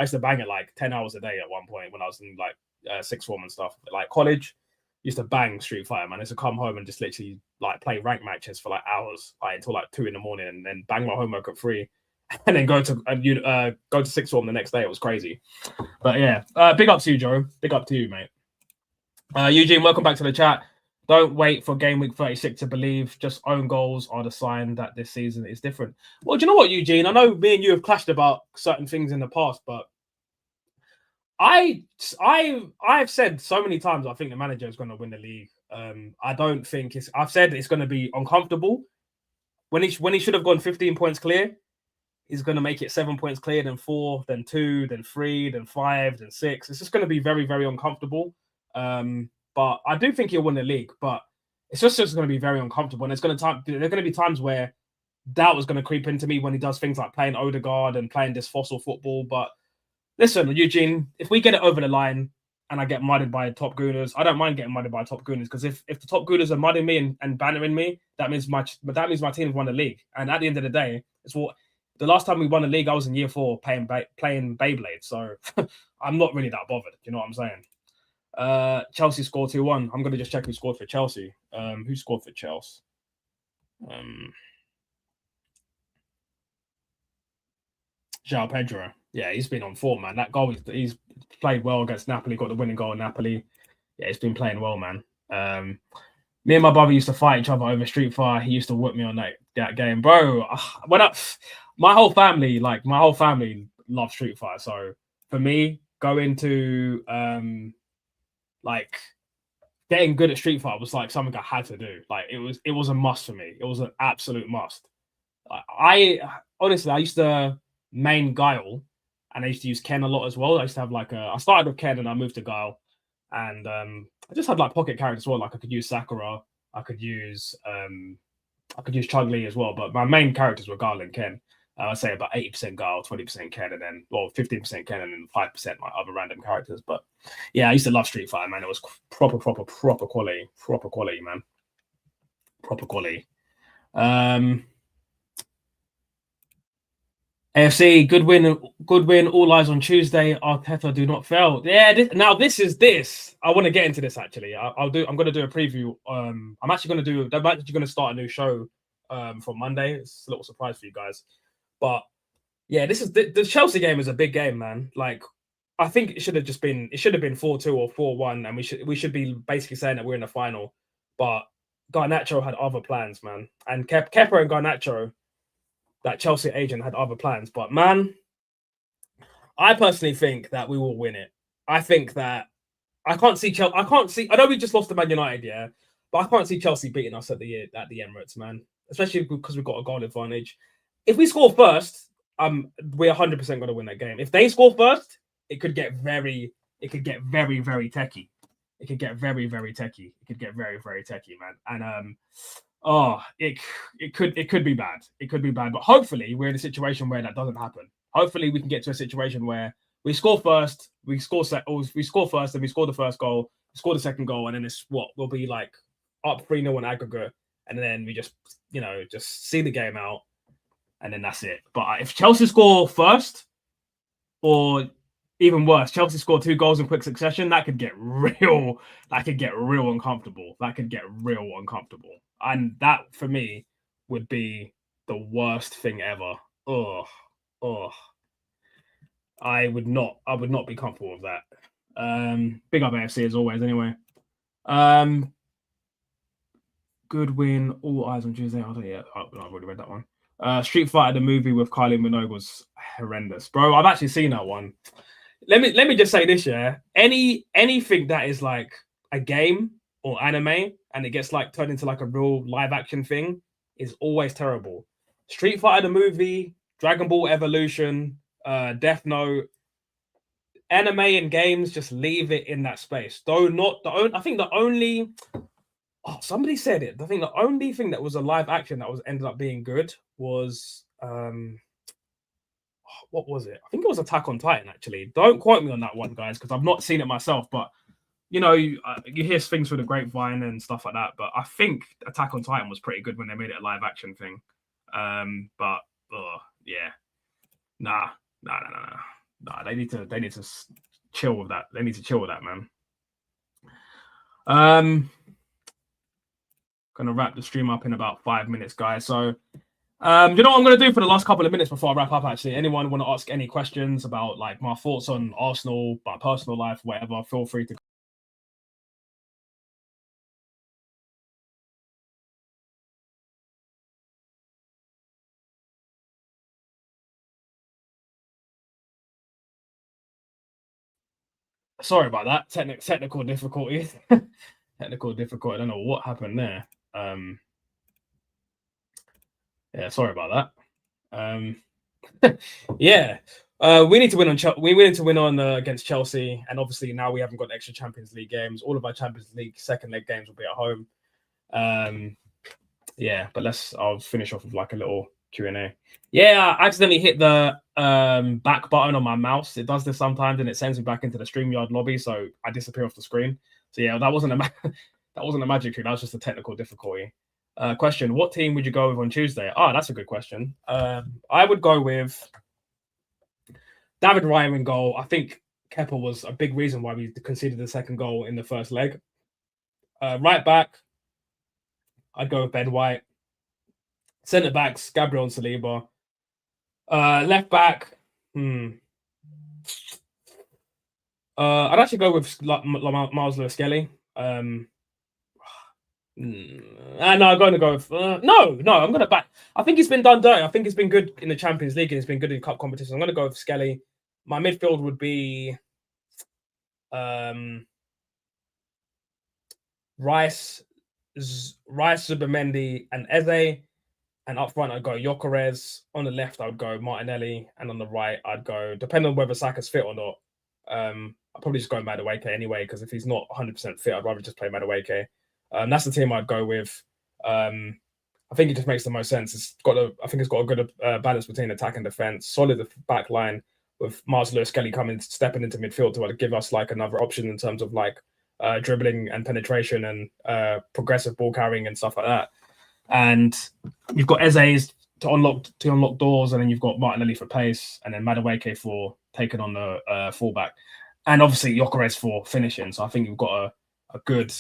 used to bang it like 10 hours a day at one point when I was in like sixth form and stuff. Like college, used to bang Street Fighter, man. I used to come home and just literally like play rank matches for like hours, like until like 2 a.m, and then bang my homework at 3. And then go to sixth form the next day. It was crazy, but yeah. Big up to you, Joe. Big up to you, mate. Eugene, welcome back to the chat. Don't wait for game week 36 to believe. Just own goals are the sign that this season is different. Well, do you know what, Eugene? I know me and you have clashed about certain things in the past, but I've said so many times I think the manager is going to win the league. I don't think I've said it's going to be uncomfortable when he should have gone 15 points clear. He's going to make it 7 points clear, then 4, then 2, then 3, then 5, then 6. It's just going to be very, very uncomfortable. But I do think he'll win the league. But it's just going to be very uncomfortable. And there are going to be times where doubt is going to creep into me when he does things like playing Ødegaard and playing this fossil football. But listen, Eugene, if we get it over the line and I get mudded by top gooners, I don't mind getting mudded by top gooners because if the top gooners are mudding me and bantering me, that means my team have won the league. And at the end of the day, it's what. The last time we won the league, I was in year 4 playing Beyblade. So I'm not really that bothered. You know what I'm saying? Chelsea scored 2-1. I'm going to just check who scored for Chelsea. Who scored for Chelsea? João Pedro. Yeah, he's been on form, man. That goal, he's played well against Napoli, got the winning goal in Napoli. Yeah, he's been playing well, man. Me and my brother used to fight each other over Street Fighter. He used to whip me on that game, bro. My whole family loves Street Fighter. So for me, going to like getting good at Street Fighter was like something I had to do. Like it was a must for me. It was an absolute must. I used to main Guile, and I used to use Ken a lot as well. I used to have I started with Ken and I moved to Guile, and I just had like pocket characters as well. Like I could use Sakura, I could use Chun-Li as well, but my main characters were Guile and Ken. I'd say about 80% Guile, 20% Ken, and then 15% Ken, and then 5% like other random characters. But yeah, I used to love Street Fighter, man. It was proper quality, man. Proper quality. AFC, good win. All eyes on Tuesday. Arteta do not fail. Yeah, this is this. I want to get into this actually. I'm going to do a preview. I'm actually going to start a new show from Monday. It's a little surprise for you guys. But Yeah, this is the Chelsea game is a big game, man. Like, I think it should have been 4-2 or 4-1, and we should be basically saying that we're in the final. But Garnacho had other plans, man, and Kepa and Garnacho, that Chelsea agent, had other plans. But man, I personally think that we will win it. I think that I can't see Chelsea. I can't see. I know we just lost to Man United, yeah, but I can't see Chelsea beating us at the Emirates, man. Especially because we've got a goal advantage. If we score first, we're 100% going to win that game. If they score first, it could get very very techie. It could get very very techie. It could get very very techie, man. And it could be bad. It could be bad. But hopefully, we're in a situation where that doesn't happen. Hopefully, we can get to a situation where we score first, we score first, and we score the first goal, score the second goal, and then it's what we'll be like up 3-0 in aggregate, and then we just see the game out, and then that's it. But if Chelsea score first, or even worse, Chelsea score 2 goals in quick succession, that could get real. That could get real uncomfortable. And that for me would be the worst thing ever. Oh. I would not be comfortable with that. Big up AFC as always, anyway. Good win. All eyes on Tuesday. I've already read that one. Street Fighter, the movie with Kylie Minogue, was horrendous, bro. I've actually seen that one. Let me just say this, yeah. Anything that is like a game or anime and it gets like turned into like a real live action thing is always terrible. Street Fighter, the movie, Dragon Ball Evolution, Death Note, anime and games, just leave it in that space. Though not the only, I think the only, somebody said it. I think the only thing that was a live action that was ended up being good was what was it? I think it was Attack on Titan. Actually, don't quote me on that one, guys, because I've not seen it myself. But you know, you hear things through the grapevine and stuff like that. But I think Attack on Titan was pretty good when they made it a live action thing. But yeah, nah. They need to chill with that. They need to chill with that, man. Gonna wrap the stream up in about 5 minutes, guys. So, you know what I'm gonna do for the last couple of minutes before I wrap up? Actually, anyone want to ask any questions about like my thoughts on Arsenal, my personal life, whatever? Feel free to. Sorry about that. Technical difficulties. Technical difficulty. I don't know what happened there. Yeah, sorry about that. Yeah. We need to win on against Chelsea, and obviously now we haven't got extra Champions League games. All of our Champions League second leg games will be at home. Yeah, but I'll finish off with like a little Q&A. Yeah, I accidentally hit the back button on my mouse. It does this sometimes, and it sends me back into the StreamYard lobby, so I disappear off the screen. So yeah, that wasn't a magic trick. That was just a technical difficulty. Question: what team would you go with on Tuesday? Oh, that's a good question. I would go with David Raya in goal. I think Kepa was a big reason why we conceded the second goal in the first leg. Right back, I'd go with Ben White. Centre backs, Gabriel and Saliba. Left back, I'd actually go with Miles Lewis-Skelly. No, I'm going to go with no. I'm going to back. I think he's been done dirty. I think he's been good in the Champions League and he's been good in cup competitions. I'm going to go with Skelly. My midfield would be Rice, Zubimendi, and Eze. And up front, I'd go Gyökeres. On the left, I would go Martinelli. And on the right, I'd go, depending on whether Saka's fit or not, I'll probably just go Madueke anyway, because if he's not 100% fit, I'd rather just play Madueke. That's the team I'd go with. I think it just makes the most sense. I think it's got a good balance between attack and defense. Solid back line with Miles Lewis-Skelly stepping into midfield to give us like another option in terms of like dribbling and penetration and progressive ball carrying and stuff like that. And you've got Eze's to unlock doors, and then you've got Martinelli for pace, and then Madueke for taking on the fullback, and obviously Gyökeres for finishing. So I think you've got a good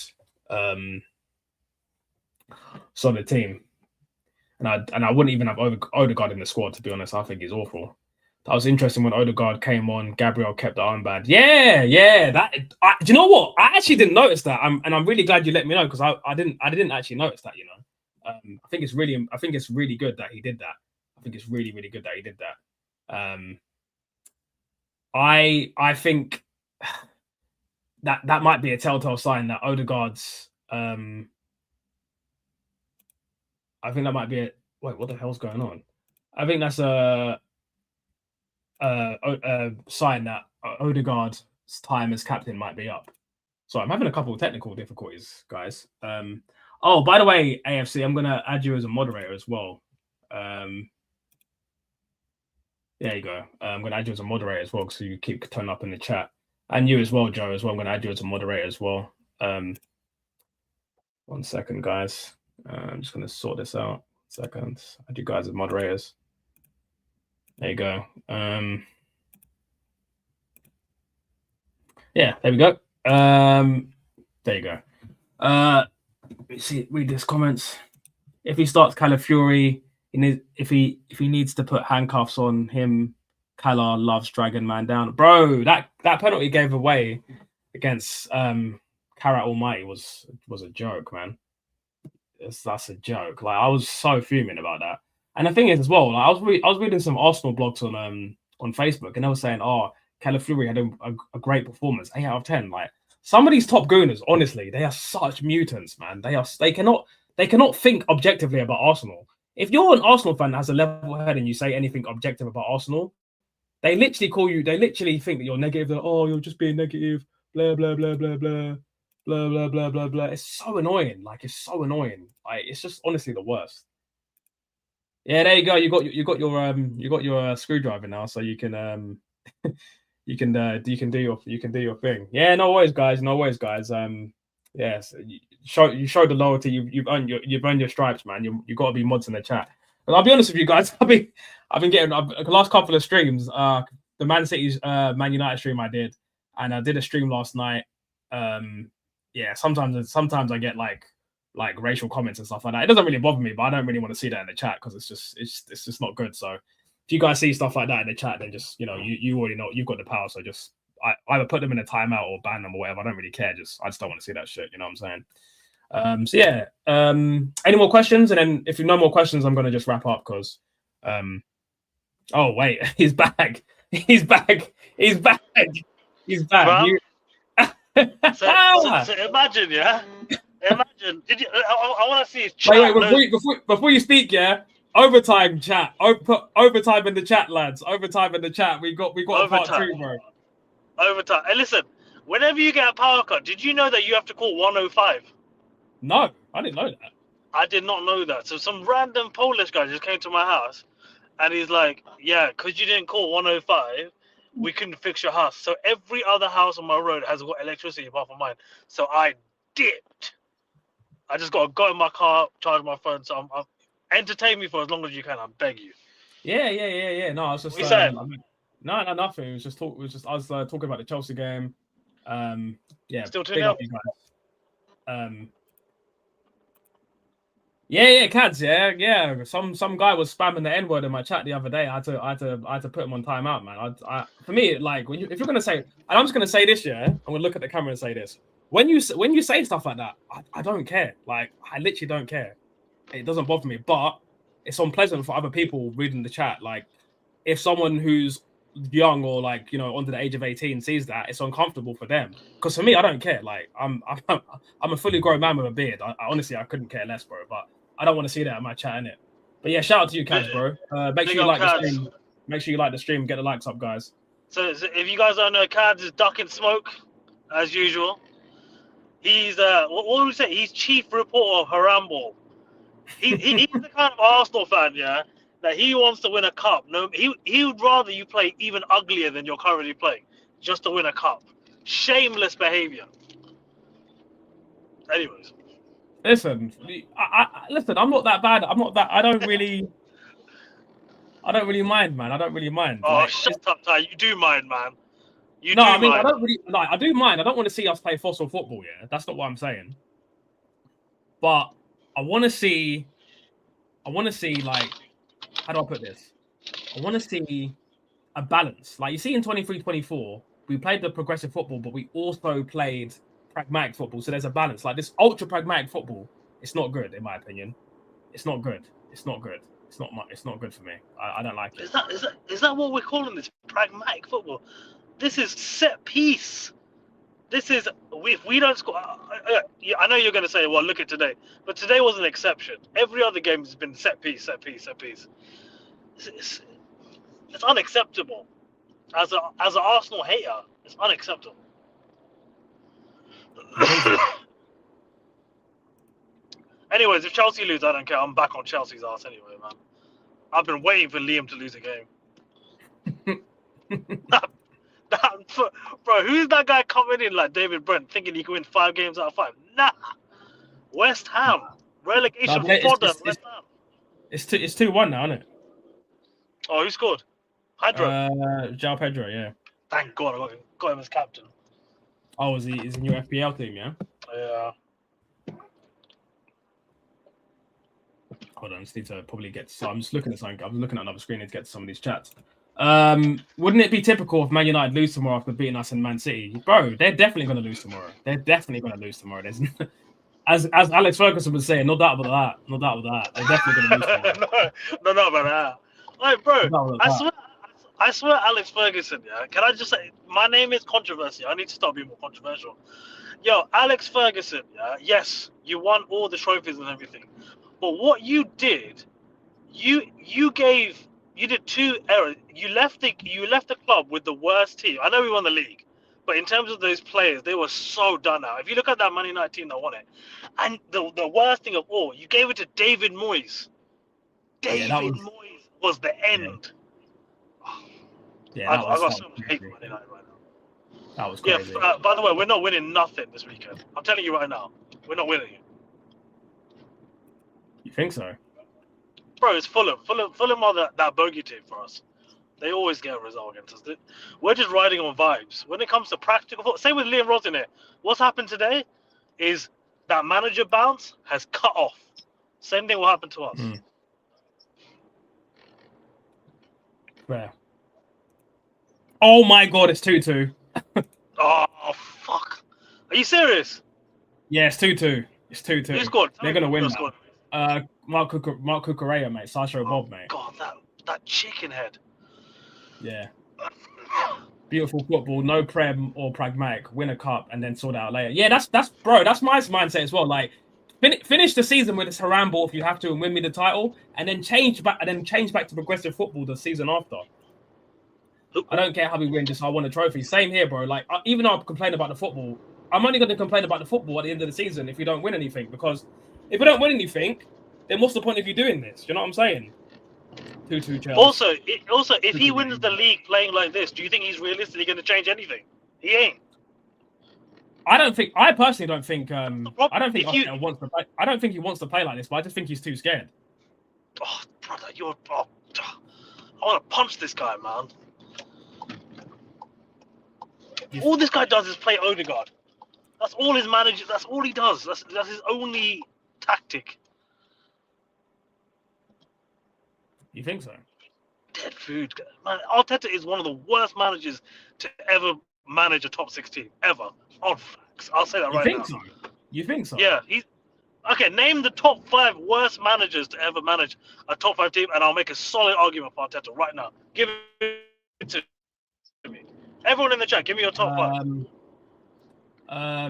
solid team. And I wouldn't even have Ødegaard in the squad, to be honest. I think he's awful. That was interesting when Ødegaard came on. Gabriel kept the armband. Yeah. Do you know what? I actually didn't notice that. And I'm really glad you let me know because I didn't actually notice that. You know, I think it's really good that he did that. I think it's really good that he did that. I think that might be a telltale sign that Ødegaard's. I think that might be it. Wait, what the hell's going on? I think that's a sign that Ødegaard's time as captain might be up. So I'm having a couple of technical difficulties, guys. Oh, by the way, AFC, I'm gonna add you as a moderator as well. There you go. I'm gonna add you as a moderator as well, so you keep turning up in the chat, and you as well, Joe, as well. I'm gonna add you as a moderator as well. 1 second, guys. I'm just gonna sort this out. 1 second. Add you guys as moderators. There you go. Yeah, there we go. There you go. Let me see. Read this comments. If he starts Calafiori, if he needs to put handcuffs on him, Cala loves Dragon Man down. Bro, that penalty he gave away against Karat Almighty was a joke, man. That's a joke. Like, I was so fuming about that. And the thing is, as well, like, I was reading some Arsenal blogs on Facebook, and they were saying, "Oh, Calafiori had a great performance, 8 out of 10." Like, some of these top gooners, honestly, they are such mutants, man. They cannot think objectively about Arsenal. If you're an Arsenal fan that has a level head and you say anything objective about Arsenal, they literally think that you're negative. That, oh, you're just being negative. Blah blah blah blah blah. Blah blah blah blah blah. It's so annoying. Like, it's so annoying. Like, it's just honestly the worst. Yeah, there you go. You got your screwdriver now, so you can you can do your thing. Yeah, no worries, guys. No worries, guys. Yes, you show the loyalty. You've earned your stripes, man. You got to be mods in the chat. And I'll be honest with you guys. I've been getting the last couple of streams. The Man City's Man United stream I did, and I did a stream last night. Yeah, sometimes I get like racial comments and stuff like that. It doesn't really bother me, but I don't really want to see that in the chat because it's just not good. So if you guys see stuff like that in the chat, then just, you know, you already know you've got the power. So just either put them in a timeout or ban them or whatever. I don't really care. I just don't want to see that shit. You know what I'm saying? So yeah. Any more questions? And then if you no more questions, I'm gonna just wrap up because oh wait, he's back. He's back. He's back. He's back. So imagine, yeah. Imagine. Did you? I want to see his chat. Wait, before you speak, yeah. Overtime chat. Put overtime in the chat, lads. Overtime in the chat. We got a part 2, bro. Overtime. And listen, whenever you get a power cut, did you know that you have to call 105? No, I didn't know that. I did not know that. So some random Polish guy just came to my house, and he's like, "Yeah, because you didn't call 105, we couldn't fix your house. So every other house on my road has got electricity apart from mine. So I dipped. I just got in my car, charged my phone. So I'm entertain me for as long as you can. I beg you." Yeah. No, I was just no, nothing. It was just I was talking about the Chelsea game. Yeah, still tuning up. Yeah, Cads, yeah. Some guy was spamming the N-word in my chat the other day. I had to put him on timeout, man. For me, like, if you're gonna say, and I'm just gonna say this, yeah, I'm gonna look at the camera and say this. When you say stuff like that, I don't care. Like, I literally don't care. It doesn't bother me, but it's unpleasant for other people reading the chat. Like, if someone who's young or, like, you know, under the age of 18 sees that, it's uncomfortable for them. Because for me, I don't care. Like, I'm a fully grown man with a beard. I honestly, I couldn't care less, bro. But I don't want to see that in my chat, innit? But yeah, shout out to you, Cads, bro. Make sure you like the stream. Make sure you like the stream. Get the likes up, guys. So if you guys don't know, Cads is ducking smoke, as usual. He's what would we say? He's chief reporter of Harambol. He's the kind of Arsenal fan, yeah, that he wants to win a cup. No, he would rather you play even uglier than you're currently playing, just to win a cup. Shameless behavior. Anyways. Listen, listen. I'm not that bad. I don't really mind, man. I don't really mind. Oh, like, shut up, Ty. You do mind, man. I don't really like. I do mind. I don't want to see us play fossil football. Yeah, that's not what I'm saying. But I want to see. Like, how do I put this? I want to see a balance. Like you see in 23-24, we played the progressive football, but we also played pragmatic football. So there's a balance. Like this ultra pragmatic football, it's not good in my opinion. It's not good. It's not good. It's not good for me. I don't like it. Is that what we're calling this? Pragmatic football? This is set piece. This is if we don't score. I know you're going to say, well, look at today, but today was an exception. Every other game has been set piece. It's unacceptable. As an Arsenal hater, it's unacceptable. Anyways, if Chelsea lose, I don't care. I'm back on Chelsea's ass anyway, man. I've been waiting for Liam to lose a game. Bro, who's that guy coming in like David Brent, thinking he can win 5 games out of 5? Nah. West Ham. Relegation fodder. West Ham. It's 2-1 now, isn't it? Oh, who scored? Pedro. João Pedro, yeah. Thank God I got him as captain. Oh, is he in your FPL team, yeah? Yeah. Hold on, I just need to probably get. So I'm just looking at something. I'm looking at another screen to get to some of these chats. Wouldn't it be typical if Man United lose tomorrow after beating us in Man City? Bro, they're definitely going to lose tomorrow. There's, as Alex Ferguson would say, no doubt about that. They're definitely going to lose tomorrow. no doubt about that. Like, bro, I swear, Alex Ferguson. Yeah, can I just say my name is controversy? I need to stop being more controversial. Yo, Alex Ferguson. Yeah, yes, you won all the trophies and everything. But what you did, you did 2 errors. You left the club with the worst team. I know we won the league, but in terms of those players, they were so done out. If you look at that Man United team that won it, and the worst thing of all, you gave it to David Moyes. David Moyes was the end. Yeah, I got so much hate for Man United right now. That was crazy. Yeah. By the way, we're not winning nothing this weekend. I'm telling you right now, we're not winning it. You think so? Bro, it's Fulham. Fulham are that bogey team for us. They always get a result against us. We're just riding on vibes. When it comes to practical football, same with Liam Ross in it. What's happened today is that manager bounce has cut off. Same thing will happen to us. Where? Oh my God, it's 2-2. Oh, fuck. Are you serious? Yeah, it's 2-2. It's 2-2. Who scored? They're going to win now. Mark Cucurella, mate. Sasha Bob, mate. God, that chicken head. Yeah. Beautiful football, no prem or pragmatic. Win a cup and then sort it out later. Yeah, that's bro. That's my mindset as well. Like, finish the season with this haram ball if you have to, and win me the title, and then change back to progressive football the season after. I don't care how we win, just I want a trophy. Same here, bro. Like, even though I complain about the football, I'm only going to complain about the football at the end of the season if we don't win anything. Because if we don't win anything, then what's the point of you doing this? You know what I'm saying? 2-2 Chelsea. Also, if he wins the league playing like this, do you think he's realistically going to change anything? He ain't. I personally don't think. I don't think Arteta wants to play. I don't think he wants to play like this, but I just think he's too scared. Oh, brother, I want to punch this guy, man. All this guy does is play Ødegaard. That's all his manager. That's all he does. That's his only tactic. You think so? Dead food, man. Arteta is one of the worst managers to ever manage a top 6 team ever. On facts, I'll say that right now. So? You think so? Yeah. Okay. Name the top 5 worst managers to ever manage a top 5 team, and I'll make a solid argument for Arteta right now. Give it to me. Everyone in the chat, give me your top 5. All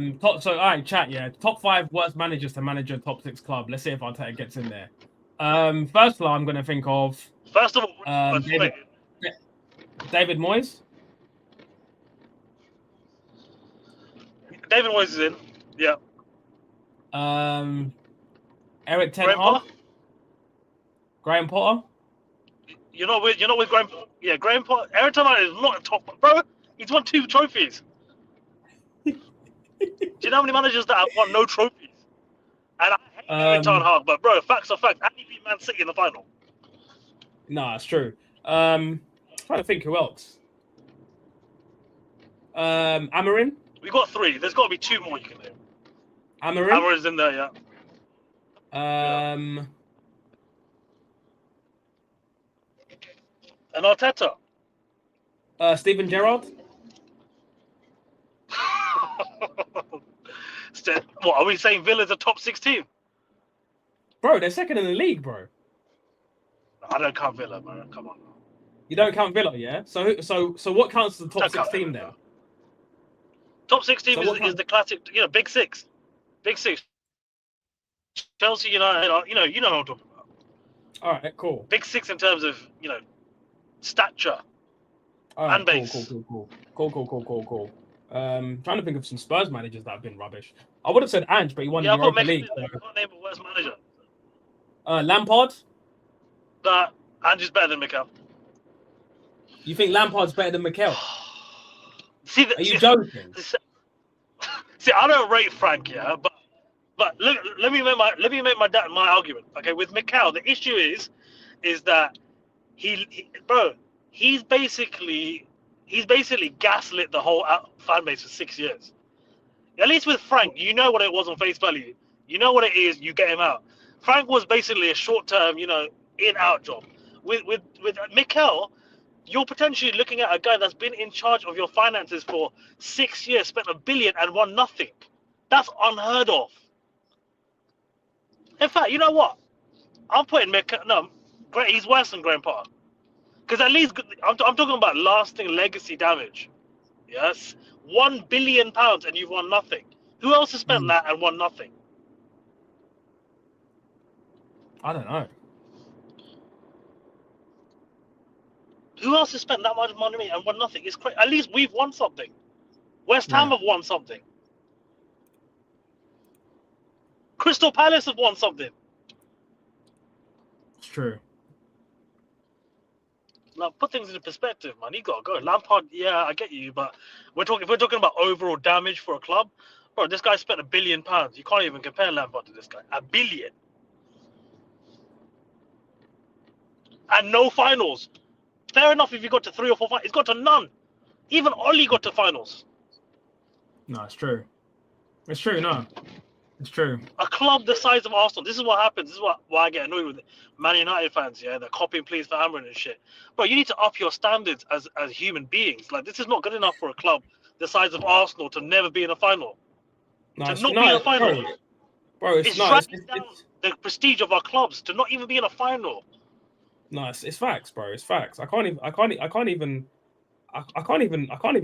right, chat. Yeah, top 5 worst managers to manage a top 6 club. Let's see if Arteta gets in there. First of all, I'm going to think of. First of all, David Moyes. David Moyes is in. Yeah. Eric Ten Hag. Graham Potter. You're not with Graham. Yeah, Graham Potter. Eric Ten Hag is not a top, bro. He's won 2 trophies. Do you know how many managers that have won no trophies? And I hate Eric Ten Hag, but bro, facts are facts. And he beat Man City in the final. Nah, it's true. Trying to think who else. Amorim. We got 3. There's got to be 2 more you can name. Amorim. Amorim's in there, yeah. And Arteta. Steven Gerrard. What are we saying? Villa's a top 6 team? Bro, they're second in the league, bro. I don't count Villa, bro. Come on. You don't count Villa, yeah? So what counts as the top Don't 6 count team Villa, then? Top 6 team So is the classic, Big Six. Big Six. Chelsea, United, you know what I'm talking about. All right, cool. Big Six in terms of, stature. All right, and base. Cool. Trying to think of some Spurs managers that have been rubbish. I would have said Ange, but he won the Europa League. I can't name a worse manager. Lampard? That Ange is better than Mikel. You think Lampard's better than Mikel? Are you joking? See, I don't rate Frank, yeah, but let me make my argument. Okay, with Mikel, the issue is that he's basically gaslit the whole fan base for 6 years. At least with Frank, you know what it was on face value. You know what it is. You get him out. Frank was basically a short-term, in-out job. With Mikel, you're potentially looking at a guy that's been in charge of your finances for 6 years, spent $1 billion and won nothing. That's unheard of. In fact, you know what? I'm putting Mikel. No, he's worse than Graham Potter. Because at least I'm talking about lasting legacy damage. Yes, £1 billion and you've won nothing. Who else has spent that and won nothing? I don't know. Who else has spent that much money and won nothing? It's crazy. At least we've won something. West Ham have won something. Crystal Palace have won something. It's true. Now, put things into perspective, man. You gotta go. Lampard, yeah, I get you, but if we're talking about overall damage for a club, bro, this guy spent £1 billion. You can't even compare Lampard to this guy. $1 billion. And no finals. Fair enough if you got to 3 or 4 finals. He's got to none. Even Oli got to finals. No, it's true. It's true, no. It's true. A club the size of Arsenal. This is what happens. This is why I get annoyed with Man United fans, yeah? They're copying please for Amrin and shit. But you need to up your standards as human beings. Like, this is not good enough for a club the size of Arsenal to never be in a final. No, to not be in a final. Bro, it's dragging down the prestige of our clubs to not even be in a final. No, it's facts, bro. It's facts. I can't even argue. I can't even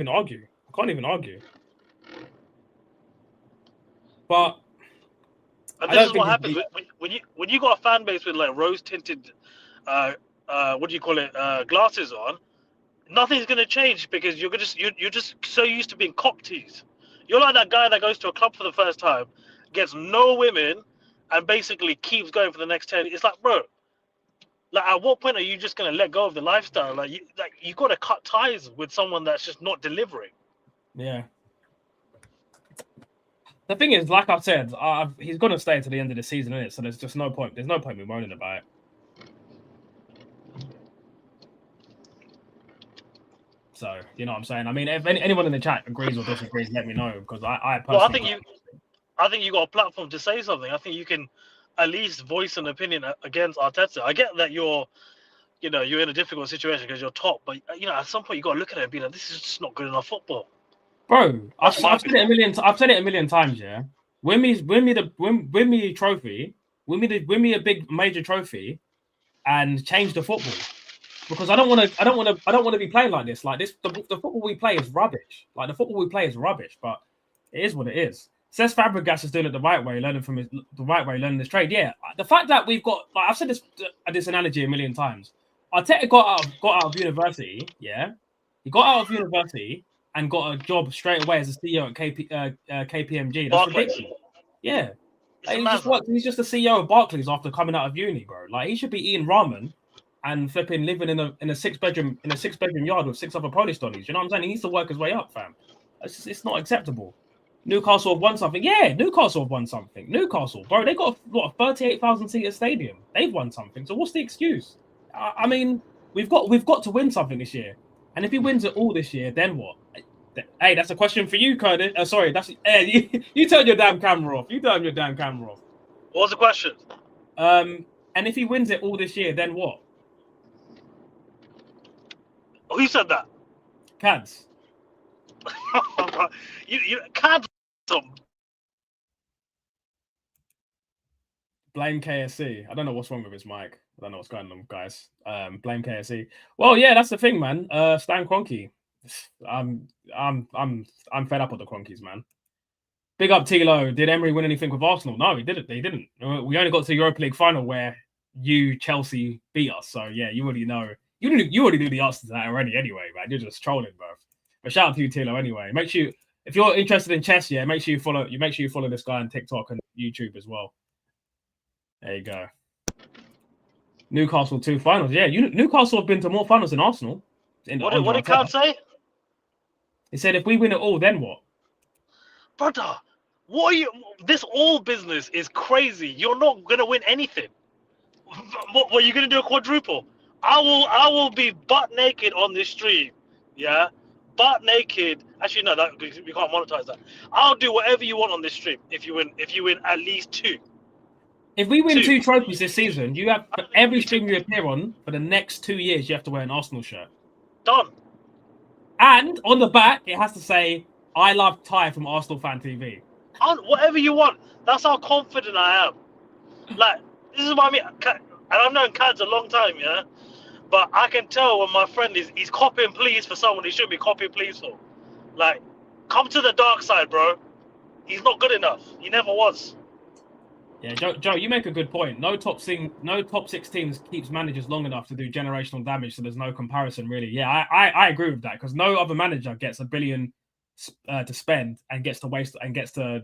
argue. But this is what happens when you got a fan base with like rose tinted, what do you call it, glasses on. Nothing's gonna change because you're just so used to being cock teased. You're like that guy that goes to a club for the first time, gets no women, and basically keeps going for the next 10. It's like, bro. Like, at what point are you just gonna let go of the lifestyle? You got to cut ties with someone that's just not delivering. Yeah. The thing is, like I said, he's gonna stay to the end of the season, innit? So there's just no point. There's no point in moaning about it. So you know what I'm saying. I mean, if anyone in the chat agrees or disagrees, let me know because I personally. I think you got a platform to say something. I think you can at least voice an opinion against Arteta. I get that you're in a difficult situation because you're top, but at some point you got to look at it and be like, this is just not good enough football. Bro, I've said it a million. I've said it a million times. Yeah, win me a trophy, win me a big major trophy, and change the football. Because I don't want to be playing like this. Like this, the football we play is rubbish. Like the football we play is rubbish, but it is what it is. Says Fabregas is doing it the right way, learning this trade. Yeah, the fact that we've got, like I've said this analogy a million times. Arteta got out of university. Yeah, he got out of university and got a job straight away as a CEO at KPMG. That's ridiculous. Yeah, he's just the CEO of Barclays after coming out of uni, bro. Like he should be eating ramen and flipping living in a six bedroom yard with 6 other Polish donnies. You know what I'm saying? He needs to work his way up, fam. It's not acceptable. Newcastle have won something. Yeah, Newcastle have won something. Newcastle, bro, they got a 38,000 seater stadium. They've won something. So what's the excuse? I mean, we've got to win something this year. And if he wins it all this year, then what? Hey, that's a question for you, Curtis. Sorry, you turn your damn camera off. What was the question? And if he wins it all this year, then what? Who said that? Cads. you Cads. Blame KSC. I don't know what's wrong with his mic. I don't know what's going on, guys. Blame KSC. Well, yeah, that's the thing, man. Stan Kroenke. I'm fed up with the Cronkies, man. Big up Tilo. Did Emery win anything with Arsenal? No, he didn't. They didn't. We only got to the Europa League final where Chelsea beat us. So yeah, you already know. You already knew the answer to that already anyway, man. You're just trolling, bro. But shout out to you, Tilo. Anyway, make sure if you're interested in chess, yeah, make sure you follow this guy on TikTok and YouTube as well. There you go. Newcastle 2 finals. Yeah, Newcastle have been to more finals than Arsenal. What did Cad say? He said, if we win it all, then what? Brother, what are you? This all business is crazy. You're not gonna win anything. What are you gonna do? A quadruple? I will be butt naked on this stream. Yeah, butt naked. Actually, no, we can't monetize that. I'll do whatever you want on this stream if you win at least 2. If we win 2 trophies this season, you have for every stream you appear on for the next 2 years, you have to wear an Arsenal shirt. Done. And on the back, it has to say, "I love Ty from Arsenal Fan TV." Whatever you want. That's how confident I am. Like, this is what I mean. And I've known Cads a long time, yeah? But I can tell when my friend he's copying please for someone he shouldn't be copying please for. Like, come to the dark side, bro. He's not good enough. He never was. Yeah, Joe, you make a good point. No top 6 teams keeps managers long enough to do generational damage, so there's no comparison, really. Yeah, I agree with that, because no other manager gets $1 billion to spend and gets to waste and gets to,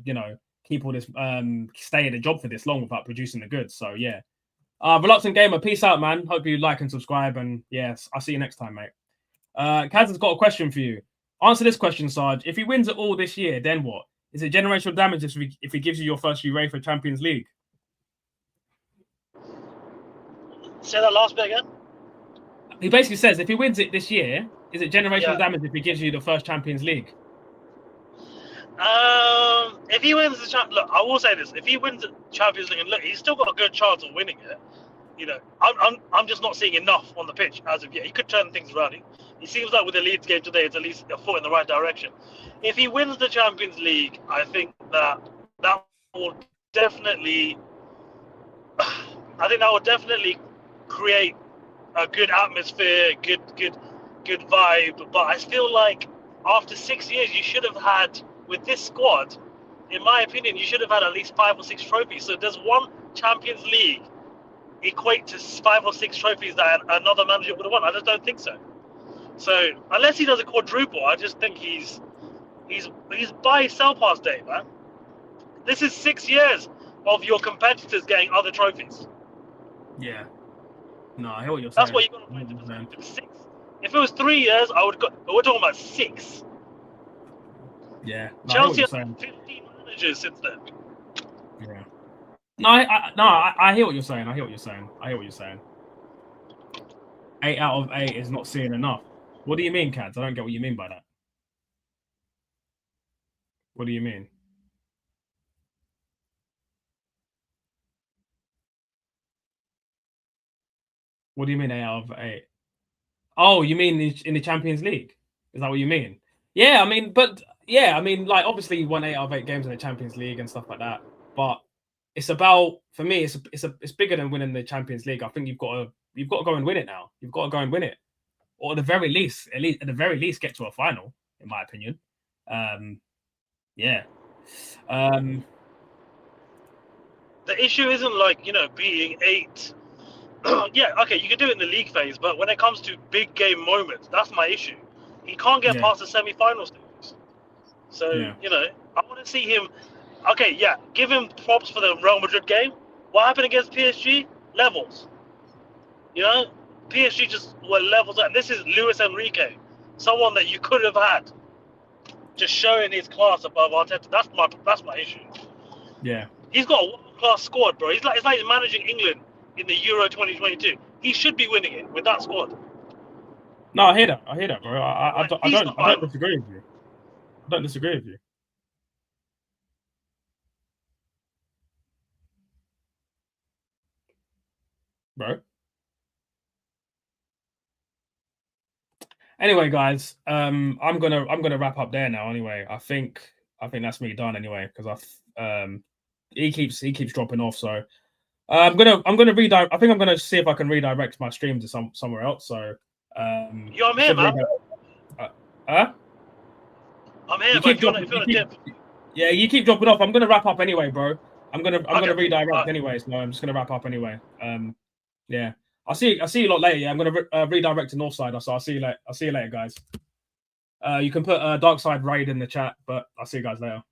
keep all this stay in a job for this long without producing the goods. So yeah. Reluctant Gamer, peace out, man. Hope you like and subscribe, and yes, I'll see you next time, mate. Kaz has got a question for you. Answer this question, Sarge. If he wins it all this year, then what? Is it generational damage if he gives you your first UEFA Champions League? Say that last bit again. He basically says if he wins it this year, is it generational damage if he gives you the first Champions League? If he wins the look, I will say this: if he wins the Champions League, and look, he's still got a good chance of winning it. I'm just not seeing enough on the pitch as of yet. He could turn things around. He seems like with the Leeds game today, it's at least a foot in the right direction. If he wins the Champions League, I think that will definitely, create a good atmosphere, good vibe. But I feel like after 6 years, you should have had, with this squad, in my opinion, you should have had at least 5 or 6 trophies. So does one Champions League equate to 5 or 6 trophies that another manager would have won? I just don't think so. So unless he does a quadruple, I just think he's by his sell pass day, man. This is 6 years of your competitors getting other trophies. Yeah. No, I hear what you're saying. That's what you got to put into perspective. 6. If it was 3 years, I would go. But we're talking about 6. Yeah. No, Chelsea have 15 managers since then. Yeah. No, I hear what you're saying. I hear what you're saying. 8 out of 8 is not seeing enough. What do you mean, Cads? I don't get what you mean by that. What do you mean? What do you mean 8 out of 8? Oh, you mean in the Champions League? Is that what you mean? Yeah, like obviously you won 8 out of 8 games in the Champions League and stuff like that. But it's about, for me, it's bigger than winning the Champions League. I think you've got to go and win it now. You've got to go and win it, or at the very least, get to a final, in my opinion. Yeah. The issue isn't like beating 8. Yeah, okay, you can do it in the league phase, but when it comes to big game moments, that's my issue. He can't get past the semi-final stages. So I want to see him. Okay, yeah, give him props for the Real Madrid game. What happened against PSG? Levels. PSG just were levels, and this is Luis Enrique, someone that you could have had, just showing his class above Arteta. That's my issue. Yeah, he's got a world-class squad, bro. It's like he's managing England in the Euro 2022. He should be winning it with that squad. No, I hear that, bro. I don't disagree with you. I don't disagree with you. Bro. Anyway, guys, I'm gonna wrap up there now. Anyway, I think that's me done. Anyway, because he keeps dropping off. So I'm gonna redirect. I think I'm gonna see if I can redirect my stream to somewhere else. So I'm here, man. Huh? I'm here, but if you want to dip. Yeah, you keep dropping off. I'm gonna wrap up anyway, bro. I'm gonna redirect anyway. So I'm just gonna wrap up anyway. Yeah. I'll see you a lot later. Yeah, I'm gonna redirect to Northside. So I'll see you later, guys. You can put Darkside raid in the chat, but I'll see you guys later.